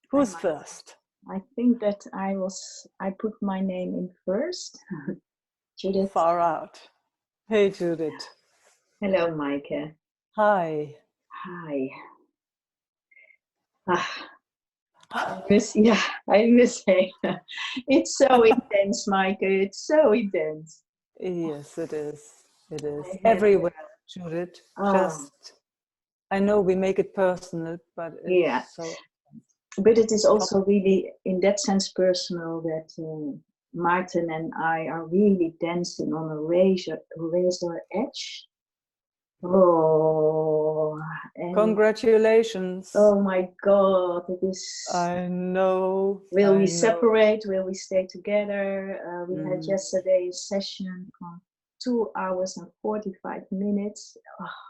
Who's first? I think that I put my name in first. Judith. Far out. Hey, Judith. Hello, Meike. Hi. Hi. I miss it. It's so intense, Meike. It's so intense. Yes, it is. It is. Everywhere, Judith. Just, I know we make it personal, but it's so intense. But it is also really, in that sense, personal that Martin and I are really dancing on a razor edge. Oh, and congratulations. Oh my God, it is. I know. Will we separate? Will we stay together? We had yesterday a session for 2 hours and 45 minutes.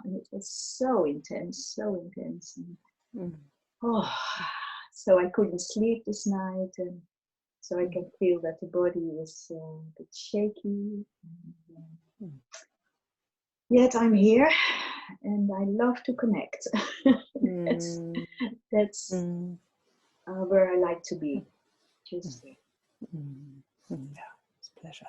And it was so intense, so intense. And, so I couldn't sleep this night. And so I can feel that the body is a bit shaky. Yet I'm here and I love to connect. That's where I like to be. Just yeah, it's a pleasure.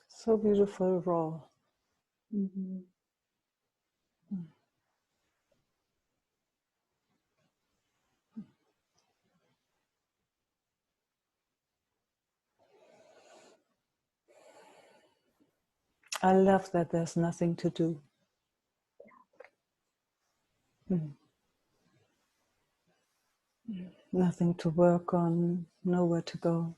So beautiful, raw. Mm-hmm. I love that there's nothing to do. Nothing to work on, nowhere to go.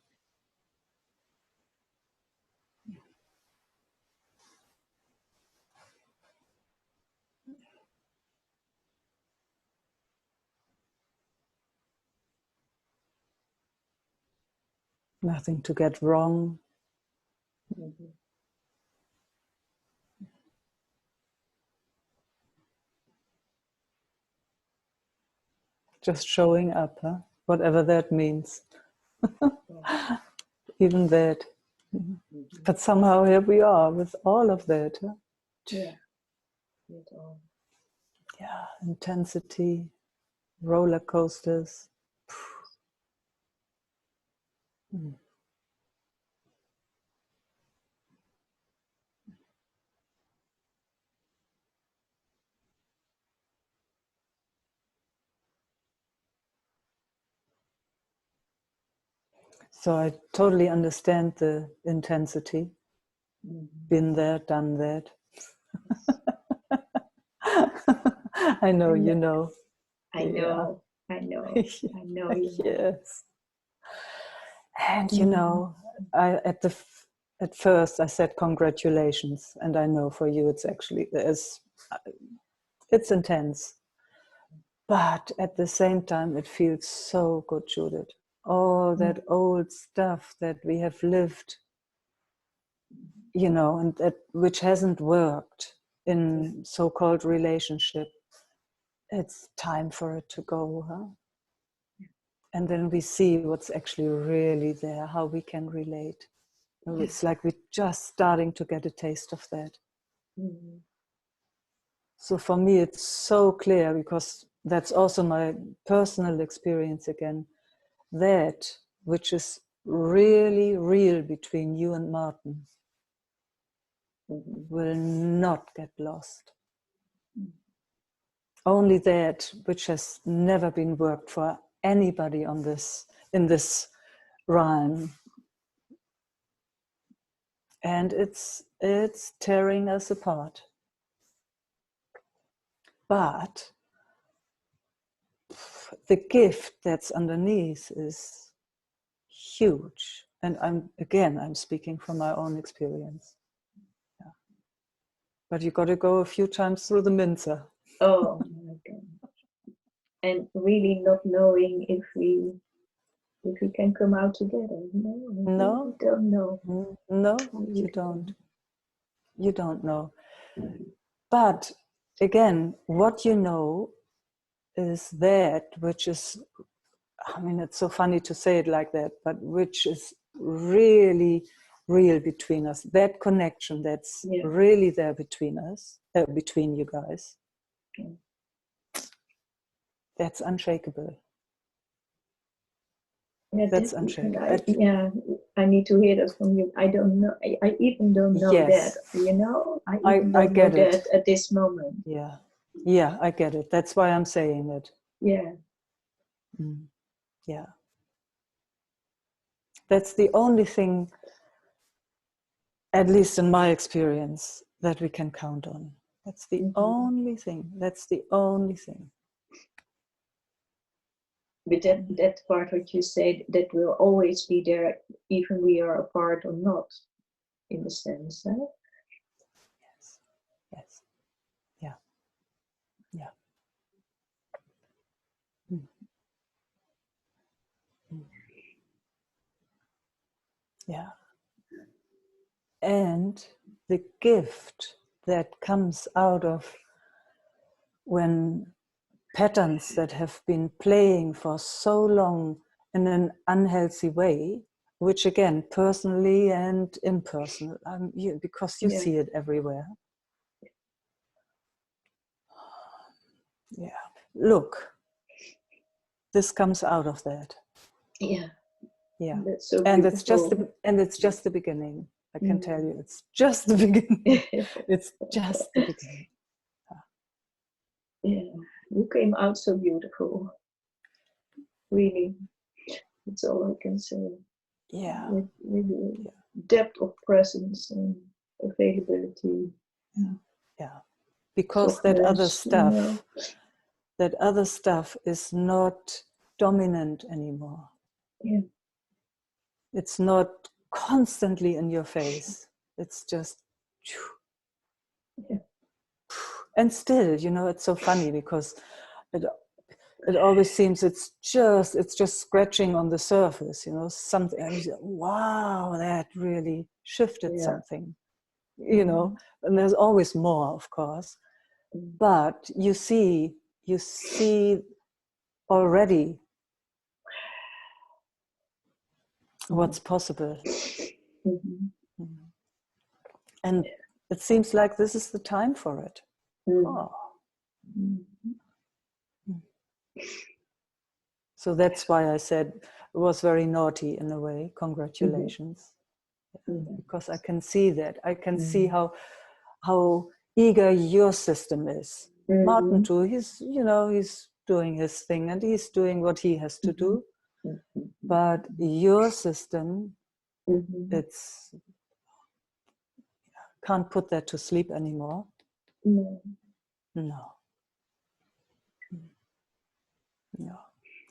Nothing to get wrong. Mm-hmm. Just showing up, huh? Whatever that means. Even that. Mm-hmm. But somehow here we are with all of that. Huh? Yeah. With all. Yeah, intensity, roller coasters. Mm. So I totally understand the intensity. Mm-hmm. Been there, done that. I know, you know. I know, yeah. I know, I know you know. Yes. And you know, at first I said congratulations, and I know for you it's actually it's intense. But at the same time, it feels so good, Judith. All that old stuff that we have lived, you know, and that which hasn't worked in so-called relationship. It's time for it to go, huh? And then we see what's actually really there, how we can relate. It's like we're just starting to get a taste of that. Mm-hmm. So for me, it's so clear, because that's also my personal experience again, that which is really real between you and Martin will not get lost. Only that which has never been worked for anybody on this, in this realm. And it's tearing us apart. But the gift that's underneath is huge. And I'm speaking from my own experience. Yeah. But you got to go a few times through the mincer. Oh my God. And really not knowing if we can come out together. No, I don't know. No, you don't. You don't know. But again, what you know is that which is, I mean, it's so funny to say it like that, but which is really real between us. That connection that's really there between us, between you guys. Okay. That's unshakable. Yeah, that's unshakable. I need to hear that from you. I don't know. I even don't know that. You know, I even don't know that at this moment. Yeah, I get it. That's why I'm saying it. Yeah. Yeah. That's the only thing, at least in my experience, that we can count on. That's the only thing. That's the only thing. But that part what you said, that will always be there, even we are apart or not, in a sense. Huh? Yes. Yes. Yeah. Yeah. Yeah. And the gift that comes out of when patterns that have been playing for so long in an unhealthy way, which again, personally and impersonal, because you see it everywhere. Yeah. Look, this comes out of that. Yeah. Yeah. That's so And beautiful. it's just the beginning. I can tell you, it's just the beginning. It's just the beginning. Yeah, you came out so beautiful. Really, that's all I can say. Yeah. With depth of presence and availability. Yeah. Because that other stuff, that other stuff is not dominant anymore. Yeah. It's not constantly in your face. It's just, yeah. And still, you know, it's so funny because it always seems it's just scratching on the surface, you know, something. And you say, wow, that really shifted something, you know. And there's always more, of course, but you see already what's possible. And it seems like this is the time for it. Oh. So that's why I said it was very naughty in a way. Congratulations. Because I can see that. I can see how eager your system is. Martin too, he's doing his thing and he's doing what he has to do. But your system, it's can't put that to sleep anymore. No.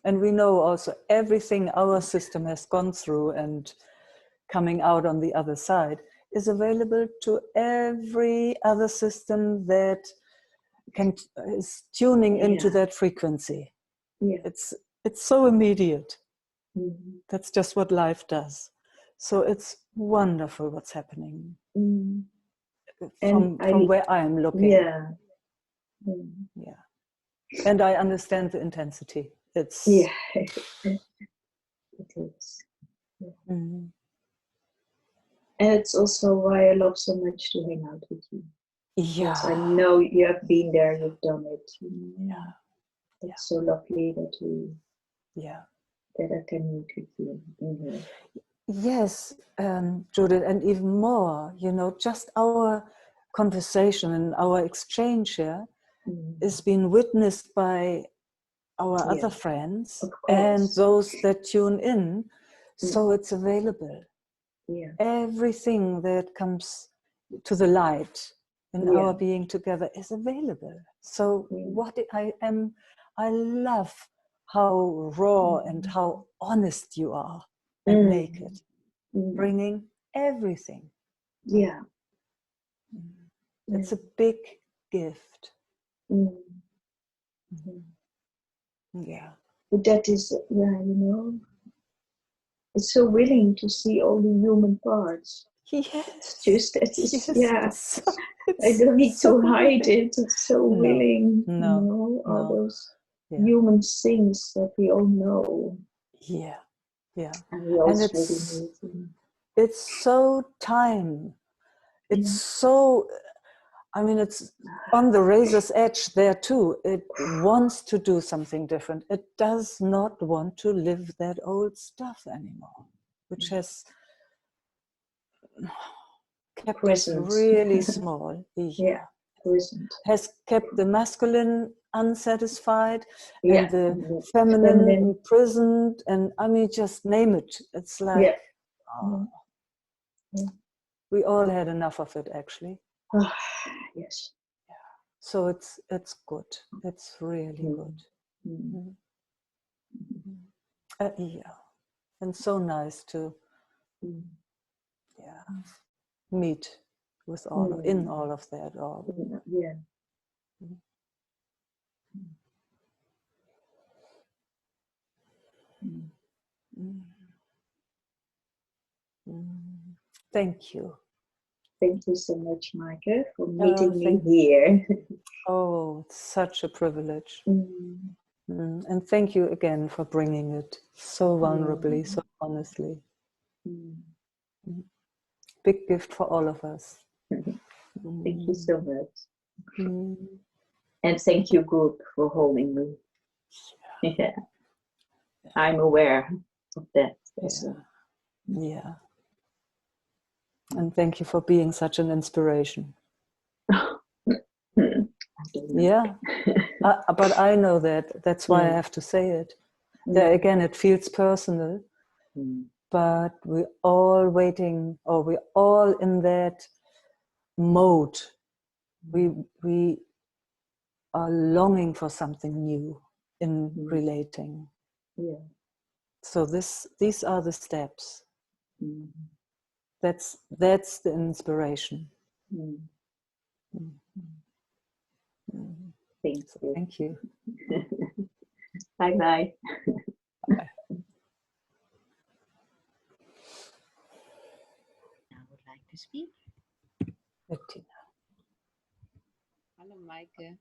And we know also everything our system has gone through and coming out on the other side is available to every other system that is tuning into that frequency. It's so immediate. That's just what life does. So it's wonderful what's happening from where I am looking. Yeah. And I understand the intensity. It's it is. And it's also why I love so much to hang out with you. Because I know you have been there, you've done it. It's so lovely that that I can meet with you in here. Yes, Judith, and even more, you know, just our conversation and our exchange here is being witnessed by our other friends and those that tune in. So it's available. Everything that comes to the light in our being together is available. So I love how raw and how honest you are and naked, bringing everything. It's a big gift. But that is, you know, it's so willing to see all the human parts. Yes. It's just, I don't need to hide it. It's so willing, you know, all those human things that we all know. And we also it's so time. It's so, I mean, it's on the razor's edge there too. It wants to do something different. It does not want to live that old stuff anymore, which has kept us really small. Has kept the masculine unsatisfied and the feminine imprisoned, and I mean, just name it. It's like we all had enough of it, actually. Yes. So it's good. It's really good. And so nice to meet with all in all of that. Thank you. Thank you so much, Meike, for meeting me here. Oh, it's such a privilege. And thank you again for bringing it so vulnerably, so honestly. Big gift for all of us. Thank you so much. And thank you, group, for holding me. Yeah, I'm aware of that also. Yeah. And thank you for being such an inspiration. Yeah. But I know that. That's why I have to say it. There again, it feels personal. But we're all waiting, or we're all in that mode. We are longing for something new in relating. Yeah. So these are the steps. That's the inspiration. Thank you. Bye bye. Bye. I would like to speak. Bettina. Hello, Meike.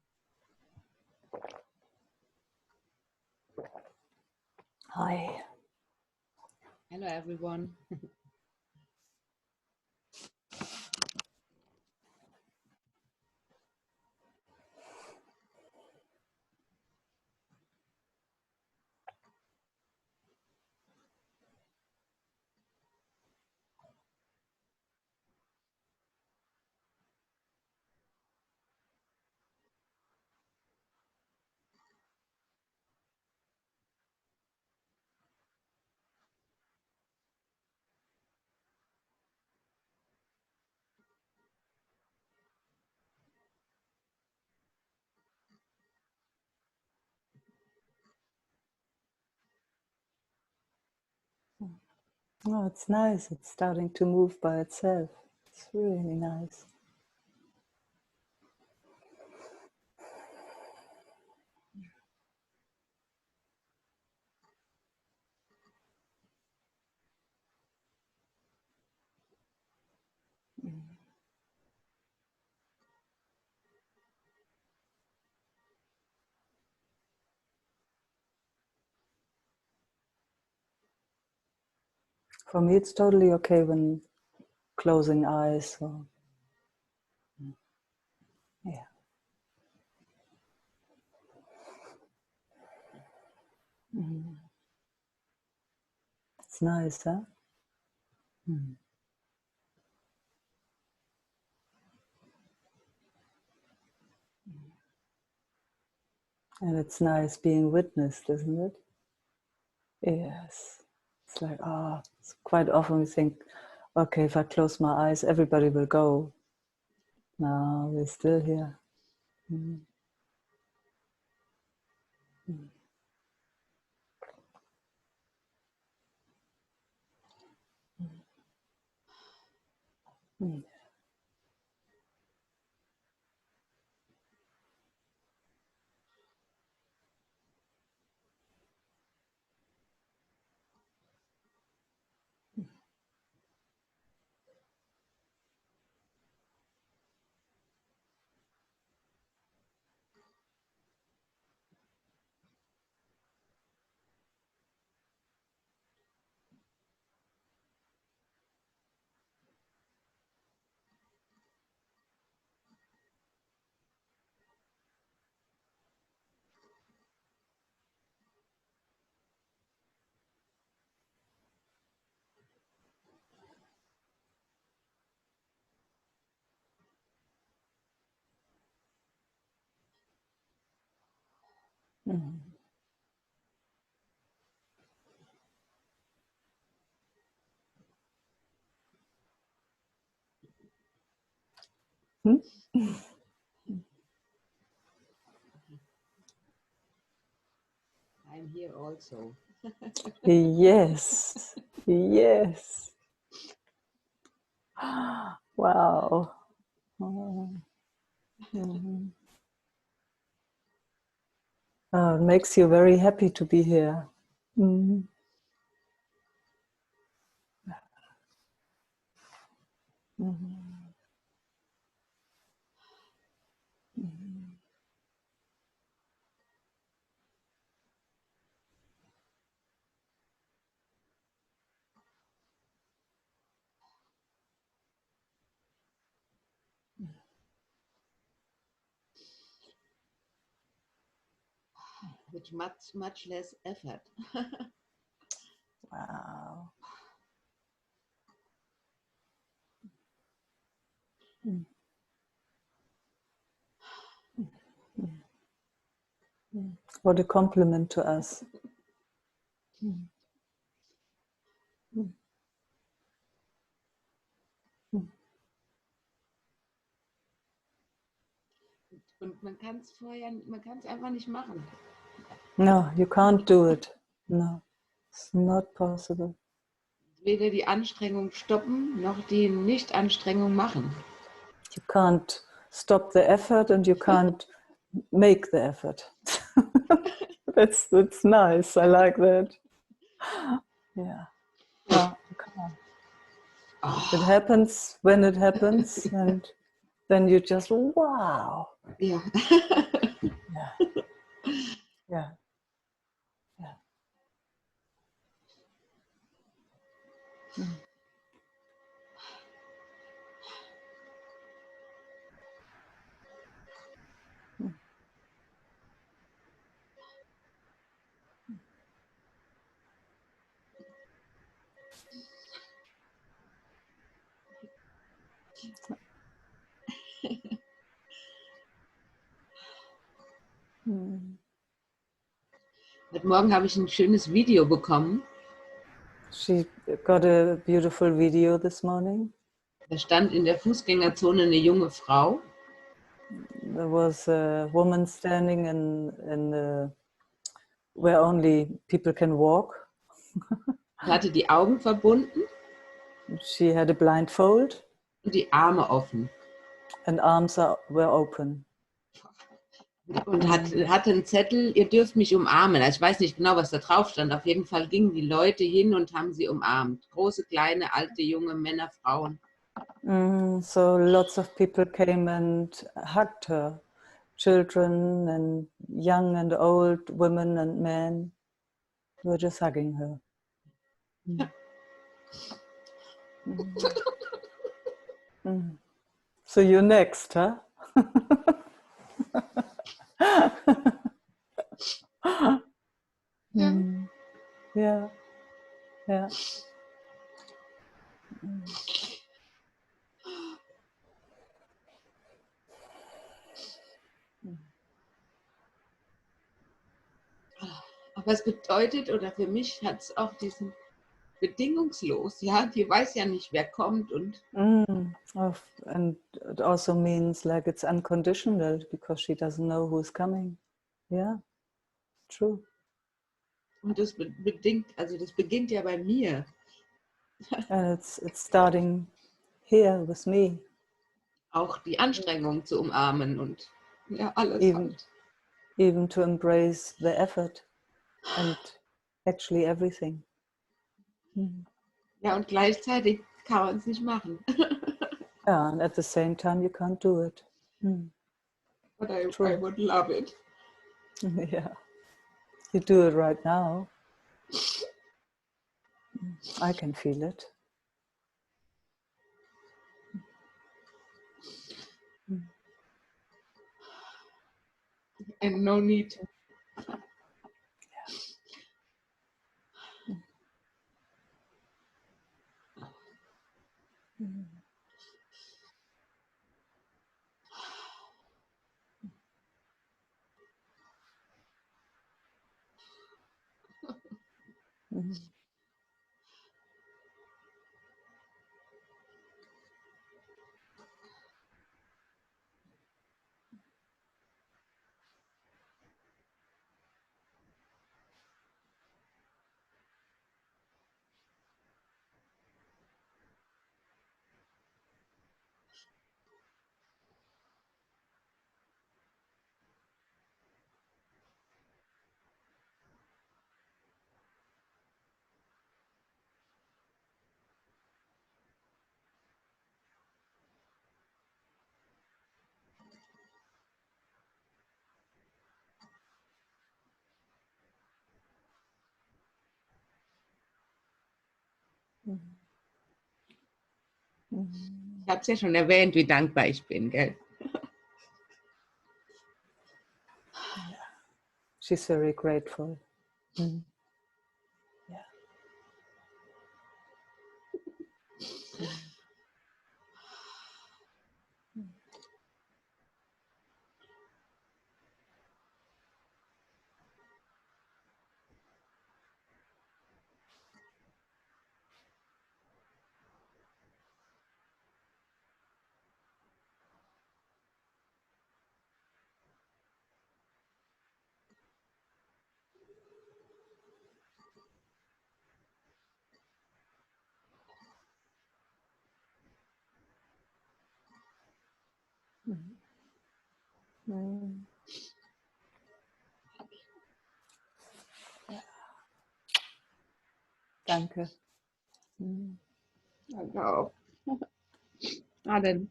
Hi. Hello, everyone. Oh, it's nice. It's starting to move by itself. It's really nice. For me, it's totally okay when closing eyes. Or, yeah. It's nice, huh? And it's nice being witnessed, isn't it? Yes. It's like, it's quite often we think, okay, if I close my eyes, everybody will go. No, we're still here. Hmm? I'm here also. Yes. Yes. Wow. It makes you very happy to be here. Mm. With much less effort. Wow. What a compliment to us. Und man kann es einfach nicht machen. No, you can't do it. No, it's not possible. Weder die Anstrengung stoppen, noch die Nicht-Anstrengung machen. You can't stop the effort and you can't make the effort. That's nice. I like that. Yeah. No, you can't. Oh, It happens when it happens, and then you just wow. ja. Yeah. Yeah. Yeah. Mm. Mm. Mm. Heute Morgen habe ich ein schönes Video bekommen. She got a beautiful video this morning. Da stand in der Fußgängerzone eine junge Frau. There was a woman standing in the, where only people can walk. Sie hatte die Augen verbunden She had a blindfold und die Arme offen. and arms were open. Und hatte einen Zettel, ihr dürft mich umarmen. Also ich weiß nicht genau, was da drauf stand. Auf jeden Fall gingen die Leute hin und haben sie umarmt. Große, kleine, alte, junge, Männer, Frauen. So lots of people came and hugged her. Children and young and old, women and men were just hugging her. So you're next, huh? Yeah. Yeah. Aber es bedeutet, oder für mich hat es auch diesen bedingungslos, ja, die weiß ja nicht, wer kommt und And it also means like it's unconditional because she doesn't know who's coming. Yeah, true. und das bedingt, also das beginnt ja bei mir. And it's starting here with me. Auch die Anstrengung zu umarmen und ja, alles Even to embrace the effort and actually everything. Ja, und gleichzeitig kann man es nicht machen. Yeah, and at the same time you can't do it. But I would love it. Yeah, you do it right now. I can feel it. And no need. Ich habe es ja schon erwähnt, wie dankbar ich bin, gell? she's very grateful. Mm. Yeah. Mm. Danke. Mm. Danke auch. Allen.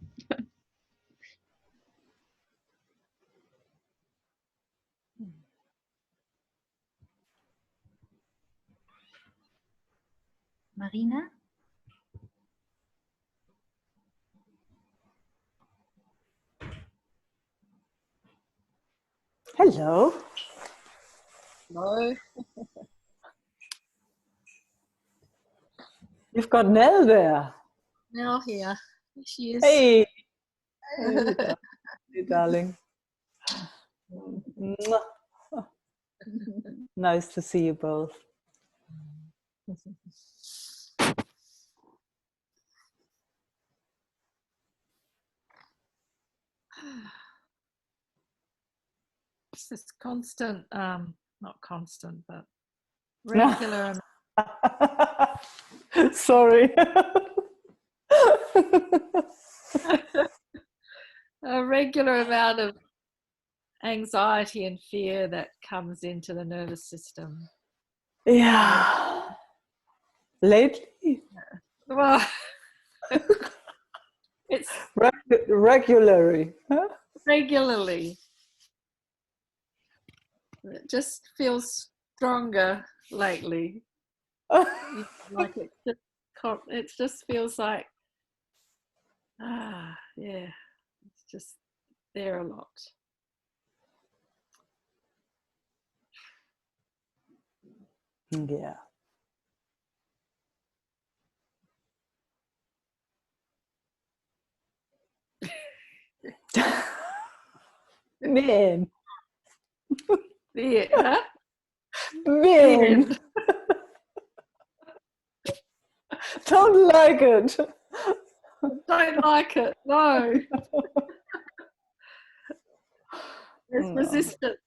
Marina? Hello. No. You've got Nell there. Now here. She is. Hey. Hey, darling. Mwah. Nice to see you both. It's this constant, not constant, but regular. Sorry. A regular amount of anxiety and fear that comes into the nervous system. Yeah. Lately? Well, it's Regularly. Huh? regularly. It just feels stronger lately. Like it just feels like, yeah, it's just there a lot. Yeah. Man. Yeah, huh? Man. Don't like it. Don't like it. No. There's No. resistance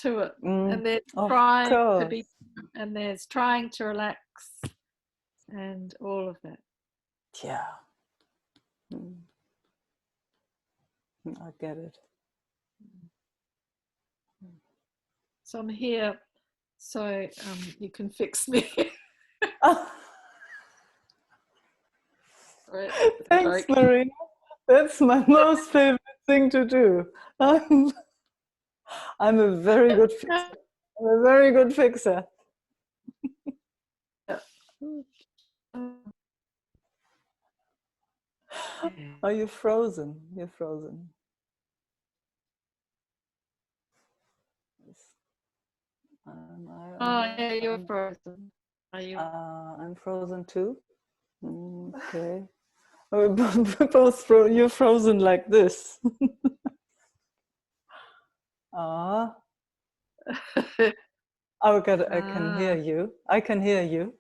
to it, and there's Of trying to course. be, and there's trying to relax, and all of that. Yeah. I get it. So I'm here, so you can fix me. Right. Thanks, Marina. That's my most favorite thing to do. I'm a very good fixer. I'm a very good fixer. Are you frozen? You're frozen. Yeah, you're frozen. Are you? I'm frozen too. Okay. We're both you're frozen like this. Ah. Oh God, I can hear you. I can hear you.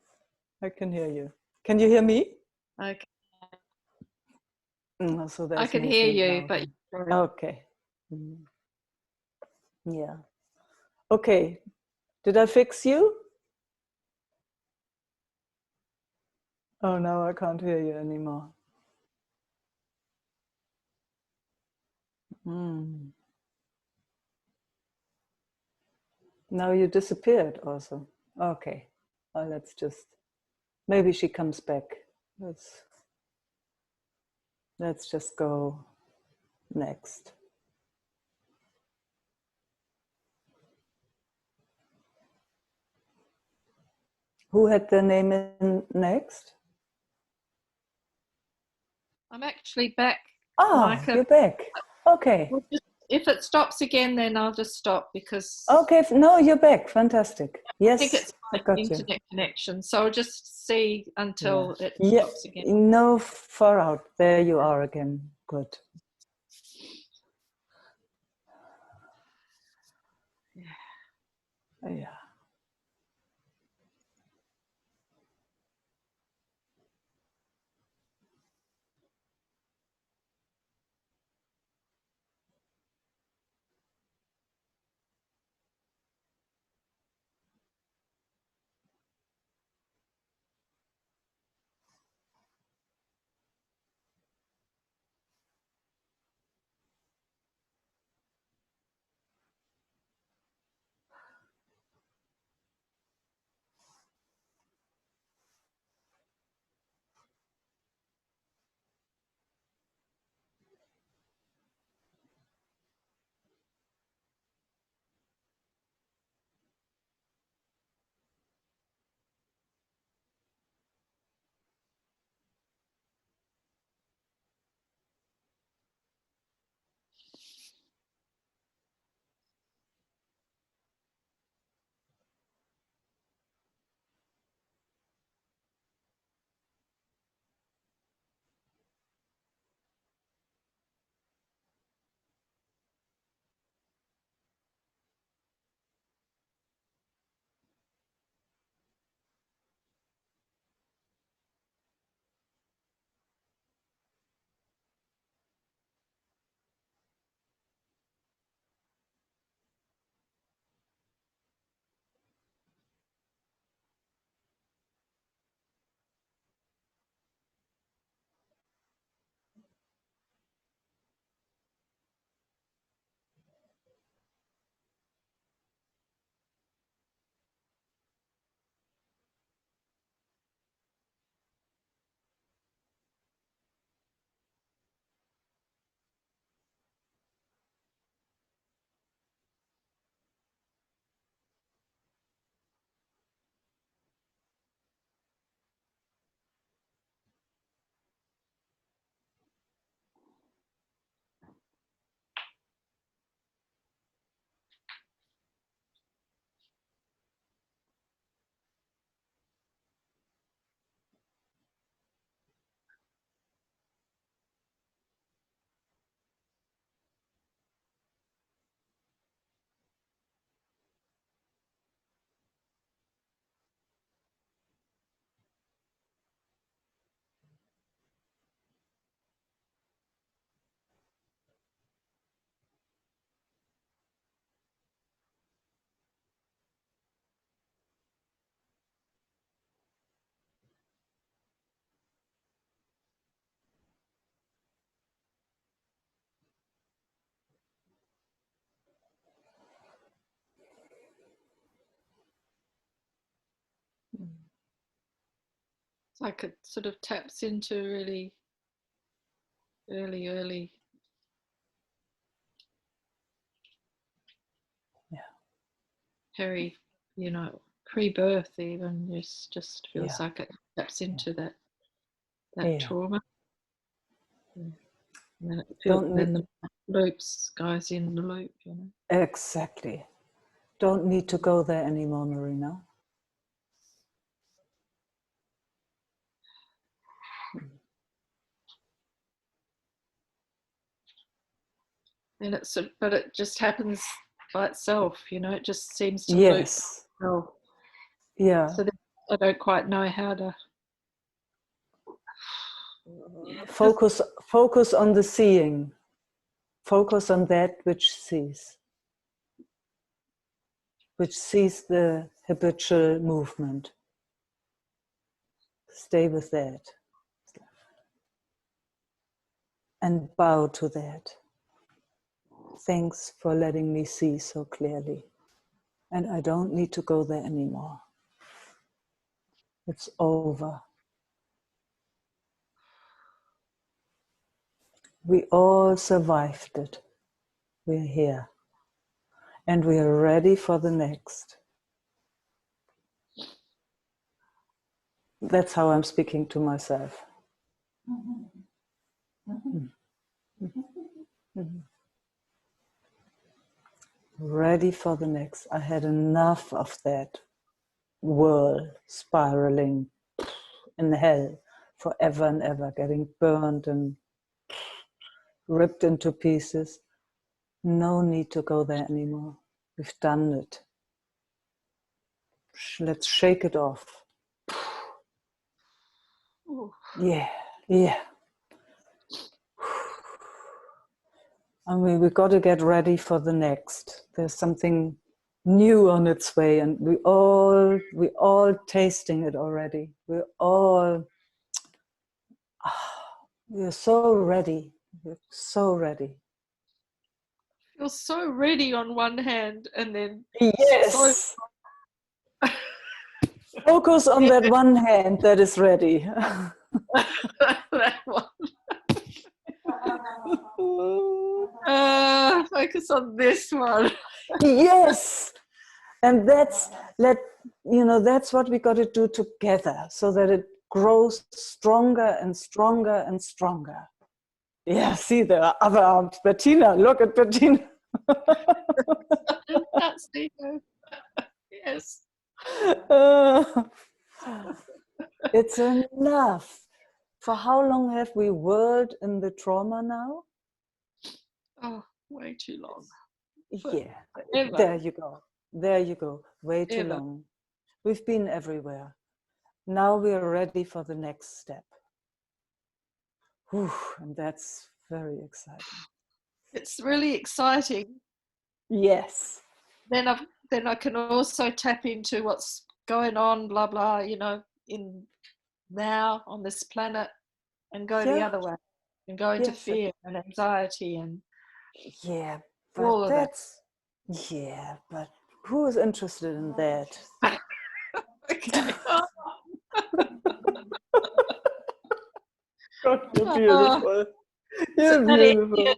I can hear you. Can you hear me? Okay. So there's I can hear you, but okay. Yeah. Okay. Did I fix you? Oh no, I can't hear you anymore. Now you disappeared also. Okay. Oh, let's just, maybe she comes back. Let's just go next. Who had their name in next? I'm actually back. Oh, Meike. you're back. Okay. if it stops again, then I'll just stop because Okay, no, you're back. Fantastic. Yes, I think it's I like got you. internet connection. So I'll just see until it Yeah, stops again. no, far out. There you are again. Good. Yeah. It's like it sort of taps into really early, very, pre-birth even. Just feels like it taps into that trauma. And then it feels, then the loops goes in the loop, Exactly. Don't need to go there anymore, Marina. And but it just happens by itself, it just seems to loop itself. Yeah. So I don't quite know how to focus on the seeing. Focus on that which sees the habitual movement. Stay with that. And bow to that. Thanks for letting me see so clearly. And I don't need to go there anymore. It's over. We all survived it. We're here. And we are ready for the next. That's how I'm speaking to myself. Mm-hmm. Mm-hmm. ready for the next. I had enough of that whirl spiraling in hell forever and ever, getting burned and ripped into pieces. No need to go there anymore. We've done it. Let's shake it off. Ooh. Yeah, yeah. I mean, we got to get ready for the next. There's something new on its way, and we all tasting it already. We're so ready. We're so ready. You're so ready on one hand, and then yes. Focus on that one hand that is ready. that one. Focus on this one. Yes, and that's what we got to do together, so that it grows stronger and stronger and stronger. Yeah, see the other arms. Bettina, look at Bettina. That's yes. It's enough. For how long have we whirled in the trauma now? Oh, way too long. Yeah, Forever. there you go. There you go. Way too Ever. long. We've been everywhere. Now we're ready for the next step. Whew, and that's very exciting. It's really exciting. Yes. Then I can also tap into what's going on, blah blah, in now on this planet, and go the other way, and go into fear and anxiety and but that's but who is interested in that? okay. God, you're beautiful. You're beautiful.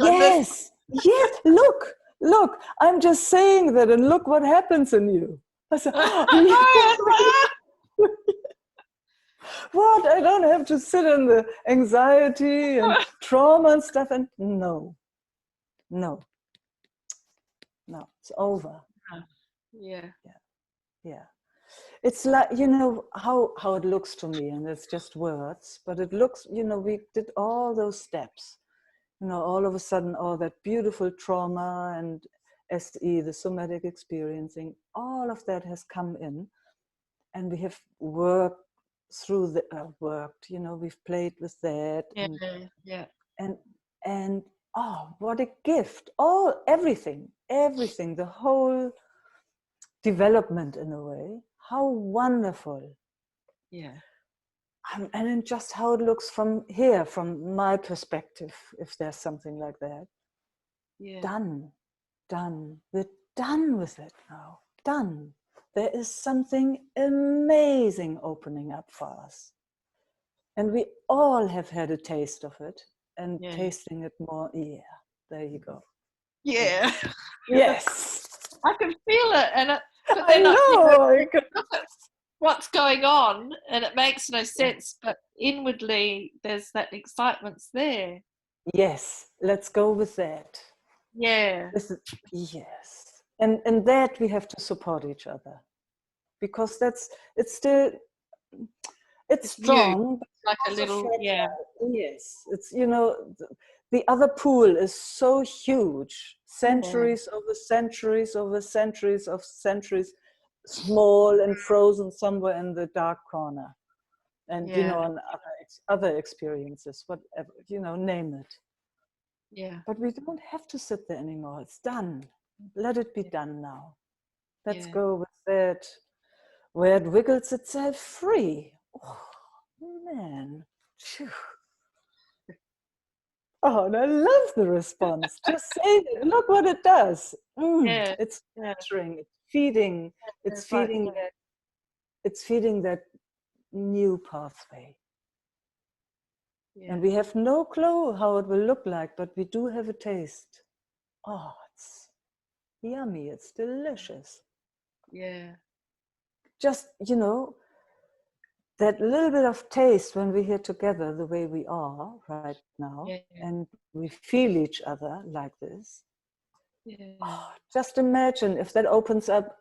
Yes. Look, I'm just saying that, and look what happens in you. I said, what? I don't have to sit in the anxiety and trauma and stuff. And no, it's over. Yeah. It's like, how it looks to me, and it's just words, but it looks, we did all those steps. All of a sudden, all that beautiful trauma and SE, the somatic experiencing, all of that has come in, and we have worked through we've played with that. And oh, what a gift. Everything, the whole development in a way. How wonderful. Yeah. And then just how it looks from here, from my perspective, if there's something like that. Yeah. Done. We're done with it now. Done. There is something amazing opening up for us. And we all have had a taste of it, and tasting it more. Yeah, there you go. Yeah. Yes. I can feel it. And I know. What's going on, and it makes no sense, but inwardly there's that excitement's there. Yes, let's go with that. Yeah. Yes. And that we have to support each other, because it's strong, but like a little fragile. Yeah. Yes, it's the other pool is so huge, centuries over centuries over centuries of centuries, small and frozen somewhere in the dark corner, and and other experiences, whatever, name it. Yeah. But we don't have to sit there anymore. It's done. Let it be done now. Let's go with that, where it wiggles itself free. Oh man. Phew. Oh, and I love the response. Just say it. Look what it does. It's nurturing, it's feeding, it's feeding that new pathway. And we have no clue how it will look like, but we do have a taste. Oh, it's yummy, it's delicious. Yeah. Just, that little bit of taste when we're here together the way we are right now, and we feel each other like this, Yeah. Just imagine if that opens up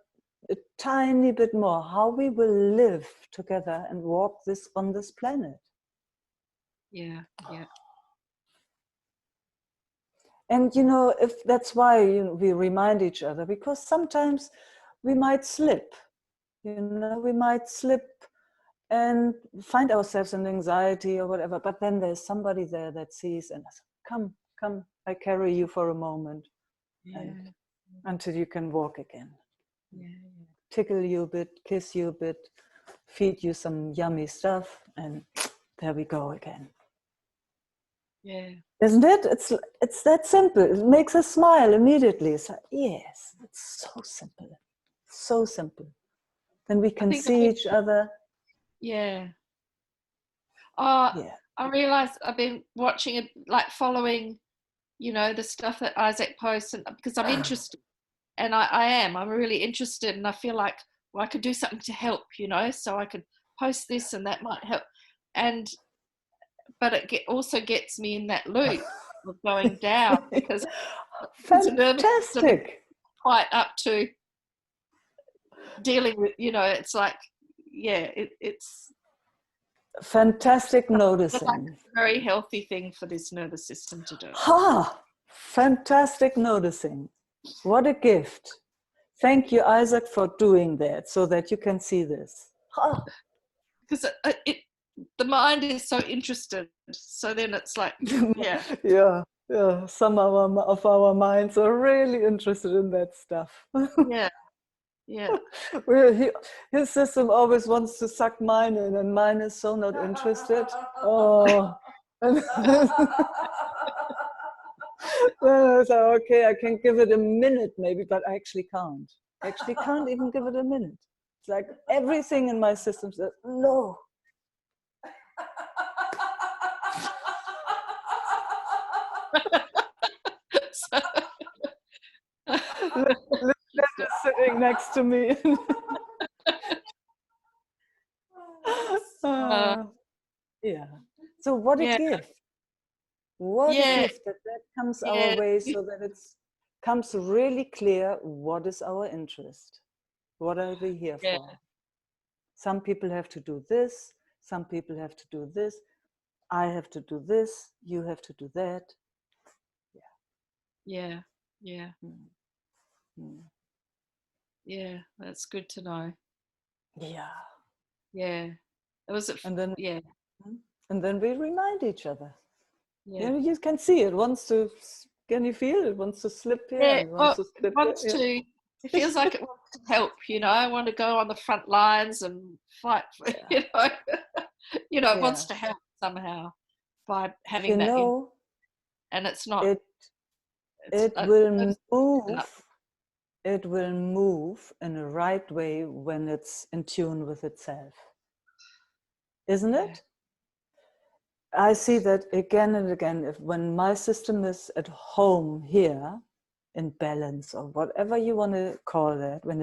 a tiny bit more, how we will live together and walk this on this planet. Yeah. Yeah. And if that's why we remind each other, because sometimes we might slip, we might slip and find ourselves in anxiety or whatever, but then there's somebody there that sees and says, come, I carry you for a moment, and until you can walk again. Tickle you a bit, kiss you a bit, feed you some yummy stuff, and there we go again. Yeah. Isn't it? It's that simple. It makes us smile immediately. It's like, yes, it's so simple. So simple. Then we can see each other. Yeah. Yeah. I realize I've been watching it, like following, the stuff that Isaac posts, and because I'm interested, and I'm really interested, and I feel like, well, I could do something to help, so I could post this and that might help. But it also gets me in that loop of going down because fantastic. Quite up to dealing with, it's like, it's fantastic noticing. Like a very healthy thing for this nervous system to do. Fantastic noticing. What a gift. Thank you, Isaac, for doing that so that you can see this. Because the mind is so interested. So then it's like, yeah. Yeah. Some of our minds are really interested in that stuff. Yeah. His system always wants to suck mine in, and mine is so not interested. Oh. Then I said, okay, I can give it a minute maybe, but I actually can't. I actually can't even give it a minute. It's like everything in my system says, no. Linda is sitting next to me. Yeah. So what a gift. What a gift that comes our way, so that it comes really clear what is our interest. What are we here for? Some people have to do this. Some people have to do this. I have to do this. You have to do that. Yeah. Yeah, that's good to know. Yeah. It was and then yeah. And then we remind each other. Yeah. You can see it wants to. Can you feel it wants to slip here? Yeah. It wants to slip here. It feels like it wants to help. I want to go on the front lines and fight. It wants to help somehow by having that. And it's not. It will move. It will move in a right way when it's in tune with itself. Isn't it? I see that again and again. When my system is at home here, in balance or whatever you want to call that, when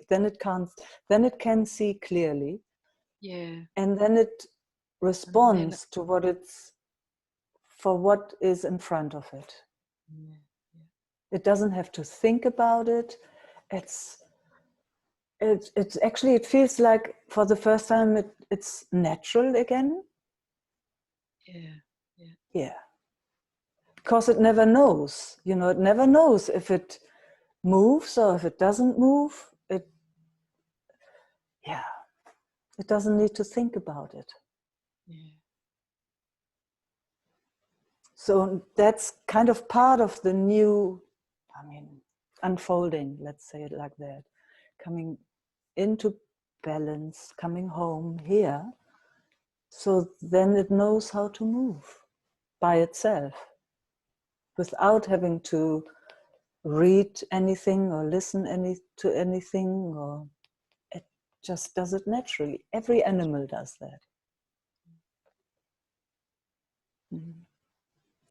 then it can see clearly. And then it responds to what is in front of it. It doesn't have to think about it. It's actually, it feels like for the first time it's natural again. Yeah. Because it never knows, it never knows if it moves or if it doesn't move. It doesn't need to think about it. So that's kind of part of the new, unfolding, let's say it like that. Coming into balance, coming home here. So then it knows how to move by itself without having to read anything or listen to anything, or it just does it naturally. Every animal does that.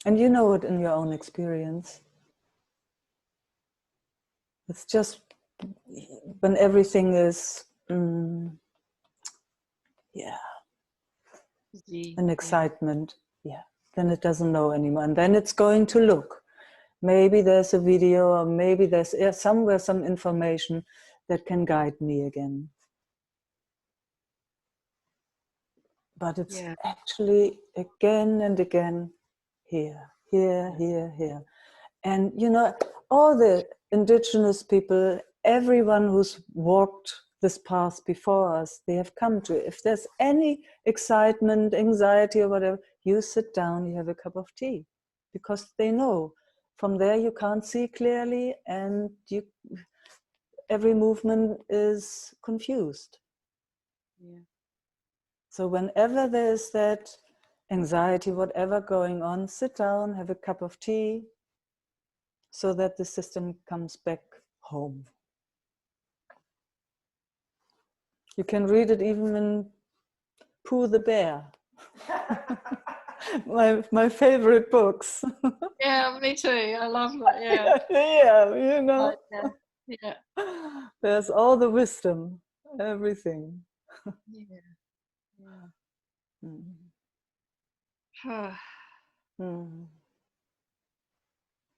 And you know it in your own experience. It's just when everything is an excitement, then it doesn't know anymore. And then it's going to look. maybe there's a video, or maybe there's somewhere some information that can guide me again. But it's actually again and again here, here, here, here. And you know, all the indigenous people, everyone who's walked this path before us, they have come to it. If there's any excitement, anxiety or whatever, you sit down, you have a cup of tea, because they know from there you can't see clearly, and every movement is confused. Yeah. So whenever there's that anxiety, whatever going on, sit down, have a cup of tea, so that the system comes back home. You can read it even in Pooh the Bear. my favorite books. Yeah, me too. I love that. Yeah. Yeah, you know. Yeah. There's all the wisdom, everything. Yeah. Yeah. Mm.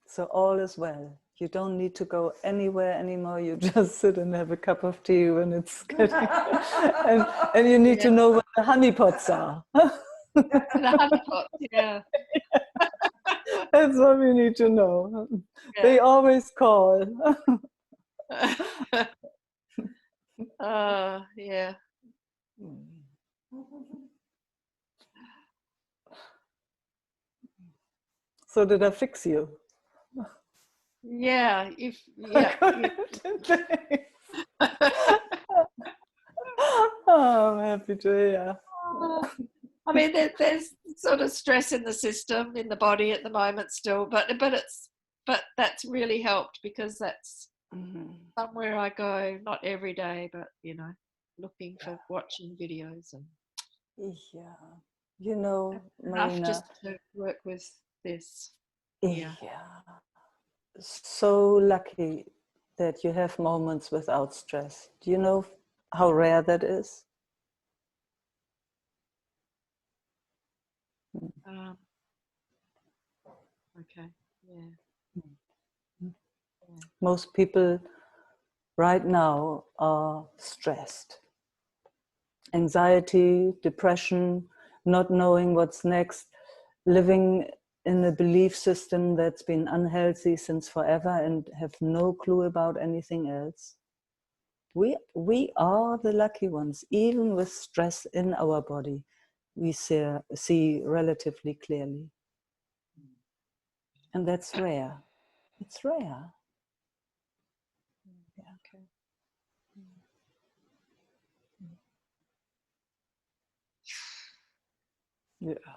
So all is well. You don't need to go anywhere anymore. You just sit and have a cup of tea when it's getting... and you need to know where the honeypots are. The honeypots, yeah. That's what we need to know. Yeah. They always call. Yeah. So did I fix you? Yeah. Oh, I'm happy to hear. I mean, there's sort of stress in the system, in the body at the moment still, but that's really helped, because that's somewhere I go, not every day, but you know, looking for watching videos and you know, enough Marina, just to work with this. Yeah. So lucky that you have moments without stress. Do you know how rare that is? Okay. Yeah. Most people right now are stressed. Anxiety, depression, not knowing what's next, living in a belief system that's been unhealthy since forever and have no clue about anything else. We are the lucky ones. Even with stress in our body, we see relatively clearly. And that's rare. It's rare. Yeah. Okay. Yeah.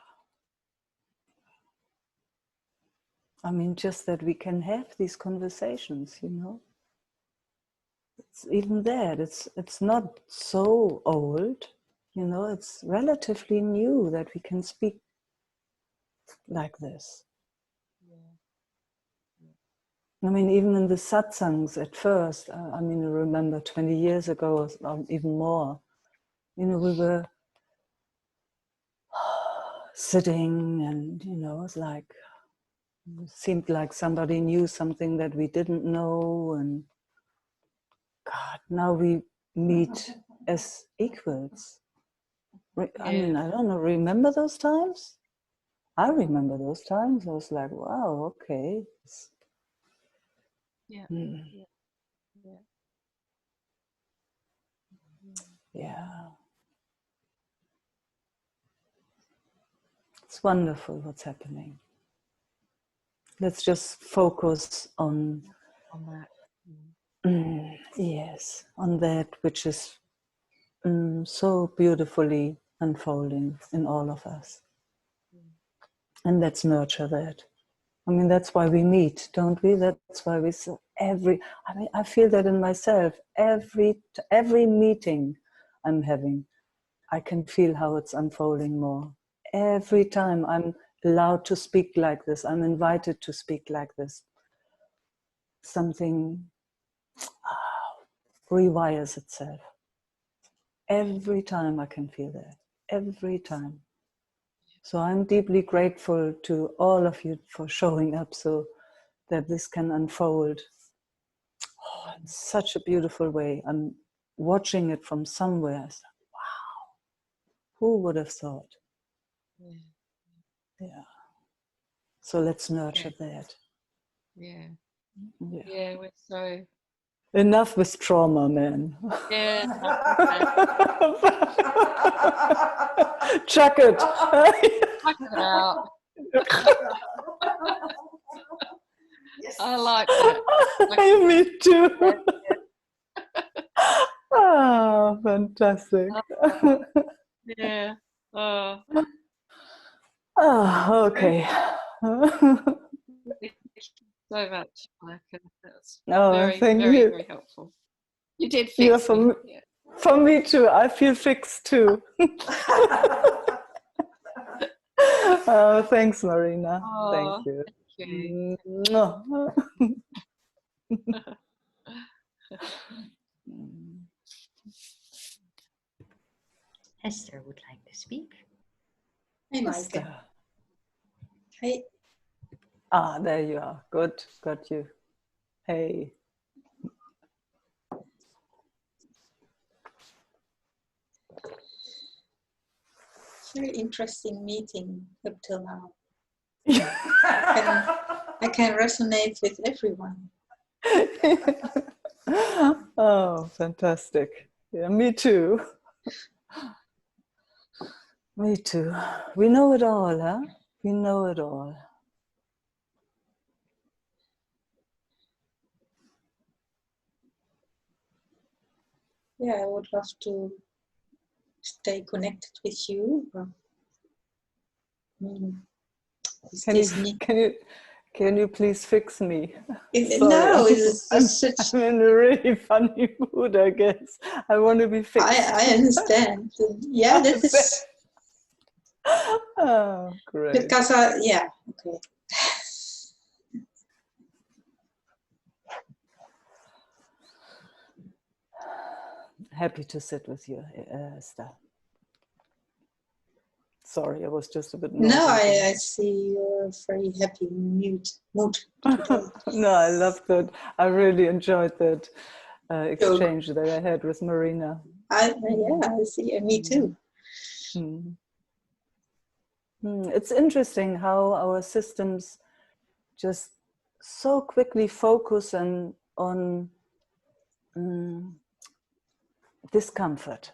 I mean, just that we can have these conversations, you know. It's even that. It's not so old, you know. It's relatively new that we can speak like this. I mean, even in the satsangs at first, I mean, I remember 20 years ago, or even more, you know, we were sitting and, you know, it seemed like somebody knew something that we didn't know. And God, now we meet as equals. I mean, I don't know, remember those times? I remember those times. I was like, wow, okay. Yeah. Yeah. It's wonderful what's happening. Let's just focus on that. Yes, on that which is so beautifully unfolding in all of us. And let's nurture that. I mean, that's why we meet, don't we? That's why we I feel that in myself. Every meeting I'm having, I can feel how it's unfolding more. Every time I'm allowed to speak like this, I'm invited to speak like this, something rewires itself. Every time I can feel that. Every time. So I'm deeply grateful to all of you for showing up so that this can unfold in such a beautiful way. I'm watching it from somewhere. I said, wow, who would have thought? Yeah. So let's nurture that. Yeah. Yeah. Yeah, we're so... Enough with trauma, man. Yeah. Chuck it. Chuck it out. Yes. I like that. Me too. Ah, fantastic. Yeah. Oh. Ah, okay. Thank you so much, Meike. That's Oh, very, thank very, you. very helpful. You did Yeah, fix me. Yeah. for me too. I feel fixed too. Oh, thanks, Marina. Oh, Thank you. thank you. Mwah. Esther would like to speak. Hey, Meike. Esther. Hey. Ah, there you are. Good. Got you. Hey. Very interesting meeting up till now. Yeah. I can resonate with everyone. Oh, fantastic. Yeah, me too. Me too. We know it all, huh? We know it all. Yeah, I would love to stay connected with you. Can you please fix me? No, it's just such. I'm in a really funny mood, I guess. I want to be fixed. I understand. Yeah, that is. Oh, great. Because yeah, okay. Happy to sit with you, Esther. Sorry, I was just a bit noisy. No, I see you're very happy mood today. No, I loved that. I really enjoyed that exchange that I had with Marina. Yeah, I see. Me too. It's interesting how our systems just so quickly focus on discomfort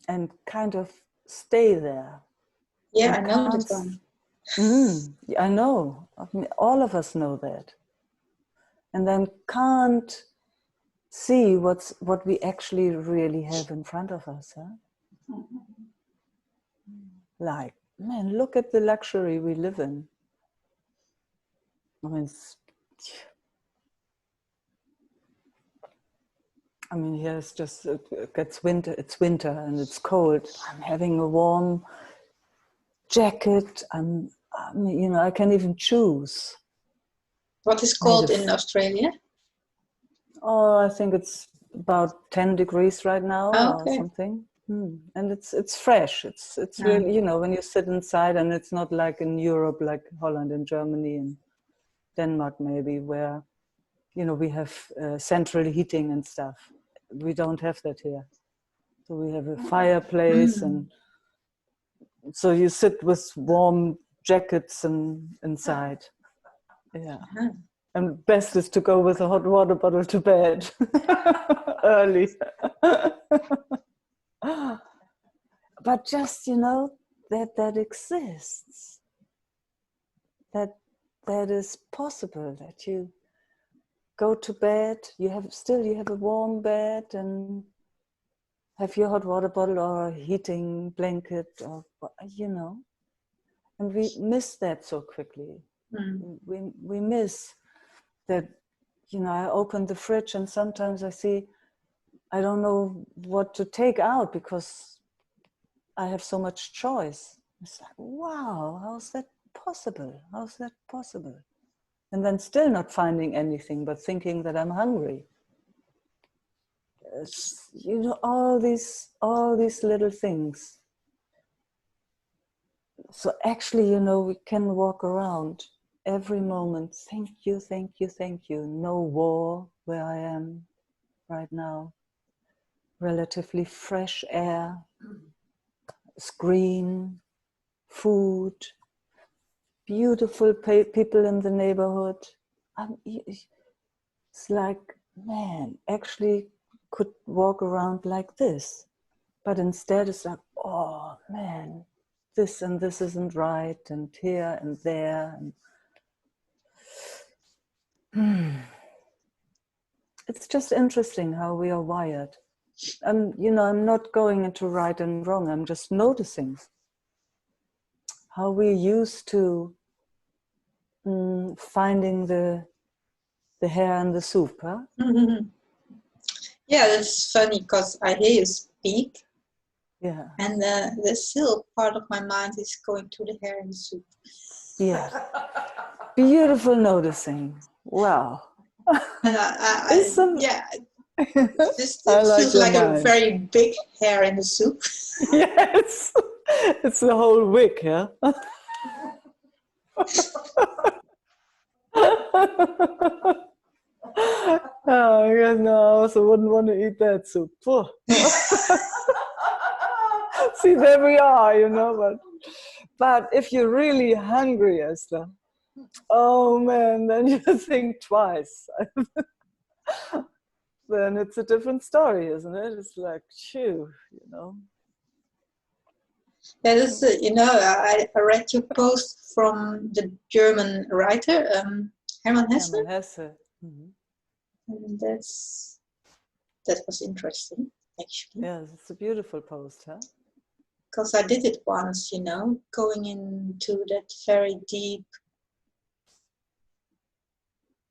and kind of stay there. Yeah, I know that one. I know. I mean, all of us know that. And then can't see what we actually really have in front of us. Huh? Like, man, look at the luxury we live in. I mean, here it's just, it gets winter, it's winter and it's cold. I'm having a warm jacket. I mean, you know, I can even choose. What is cold in Australia? Oh, I think it's about 10 degrees right now or something. And it's fresh. It's really, you know, when you sit inside, and it's not like in Europe, like Holland and Germany and Denmark maybe, where, you know, we have central heating and stuff. We don't have that here. So we have a fireplace, and so you sit with warm jackets and inside. Yeah. And best is to go with a hot water bottle to bed early. But just, you know, that exists. That is possible, that you go to bed, you have a warm bed and have your hot water bottle or a heating blanket, or, you know. And we miss that so quickly. We miss that, you know, I open the fridge and sometimes I see, I don't know what to take out because I have so much choice. It's like, wow, how's that possible? How's that possible? And then still not finding anything, but thinking that I'm hungry. You know, all these little things. So actually, you know, we can walk around every moment, thank you, thank you, thank you. No war where I am right now. Relatively fresh air, screen, food, beautiful people in the neighborhood. It's like, man, actually could walk around like this. But instead it's like, oh man, this and this isn't right, and here and there. And it's just interesting how we are wired. I'm not going into right and wrong. I'm just noticing how we're used to finding the hair in the soup, huh? Yeah, that's funny because I hear you speak. Yeah. And there's still part of my mind is going to the hair in the soup. Yeah. Beautiful noticing. Wow. And yeah, it like feels like mind. a very big hair in the soup. Yes. It's the whole wig, yeah? Oh, yes, no, I also wouldn't want to eat that soup. See, there we are, but if you're really hungry, Esther, oh man, then you think twice. Then it's a different story, isn't it? It's like, phew. Yeah, this, I read your post from the German writer, Hermann Hesse. Hermann Hesse. Mm-hmm. And that was interesting, actually. Yes, it's a beautiful post, huh? Because I did it once, going into that very deep,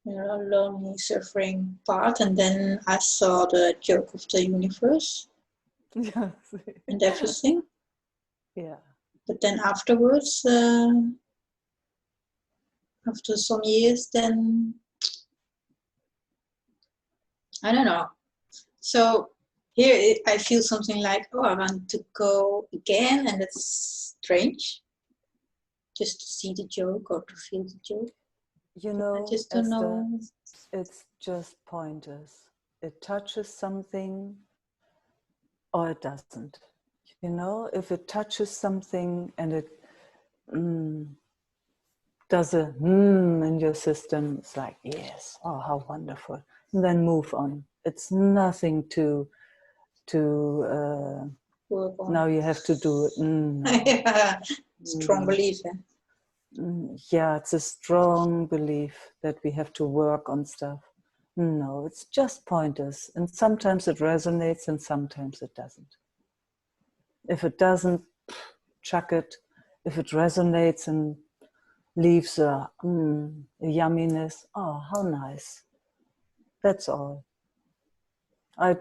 lonely, suffering part, and then I saw the joke of the universe and everything. Yeah. But then afterwards, after some years, then I don't know. So here I feel something like, oh, I want to go again, and it's strange just to see the joke or to feel the joke. I just don't know. It's just pointers. It touches something or it doesn't. If it touches something and it does a in your system, it's like, yes, oh, how wonderful. And then move on. It's nothing to now you have to do it. No. Yeah, strong belief. Yeah, it's a strong belief that we have to work on stuff. No, it's just pointers. And sometimes it resonates and sometimes it doesn't. If it doesn't, chuck it. If it resonates and leaves a yumminess, oh, how nice. That's all. I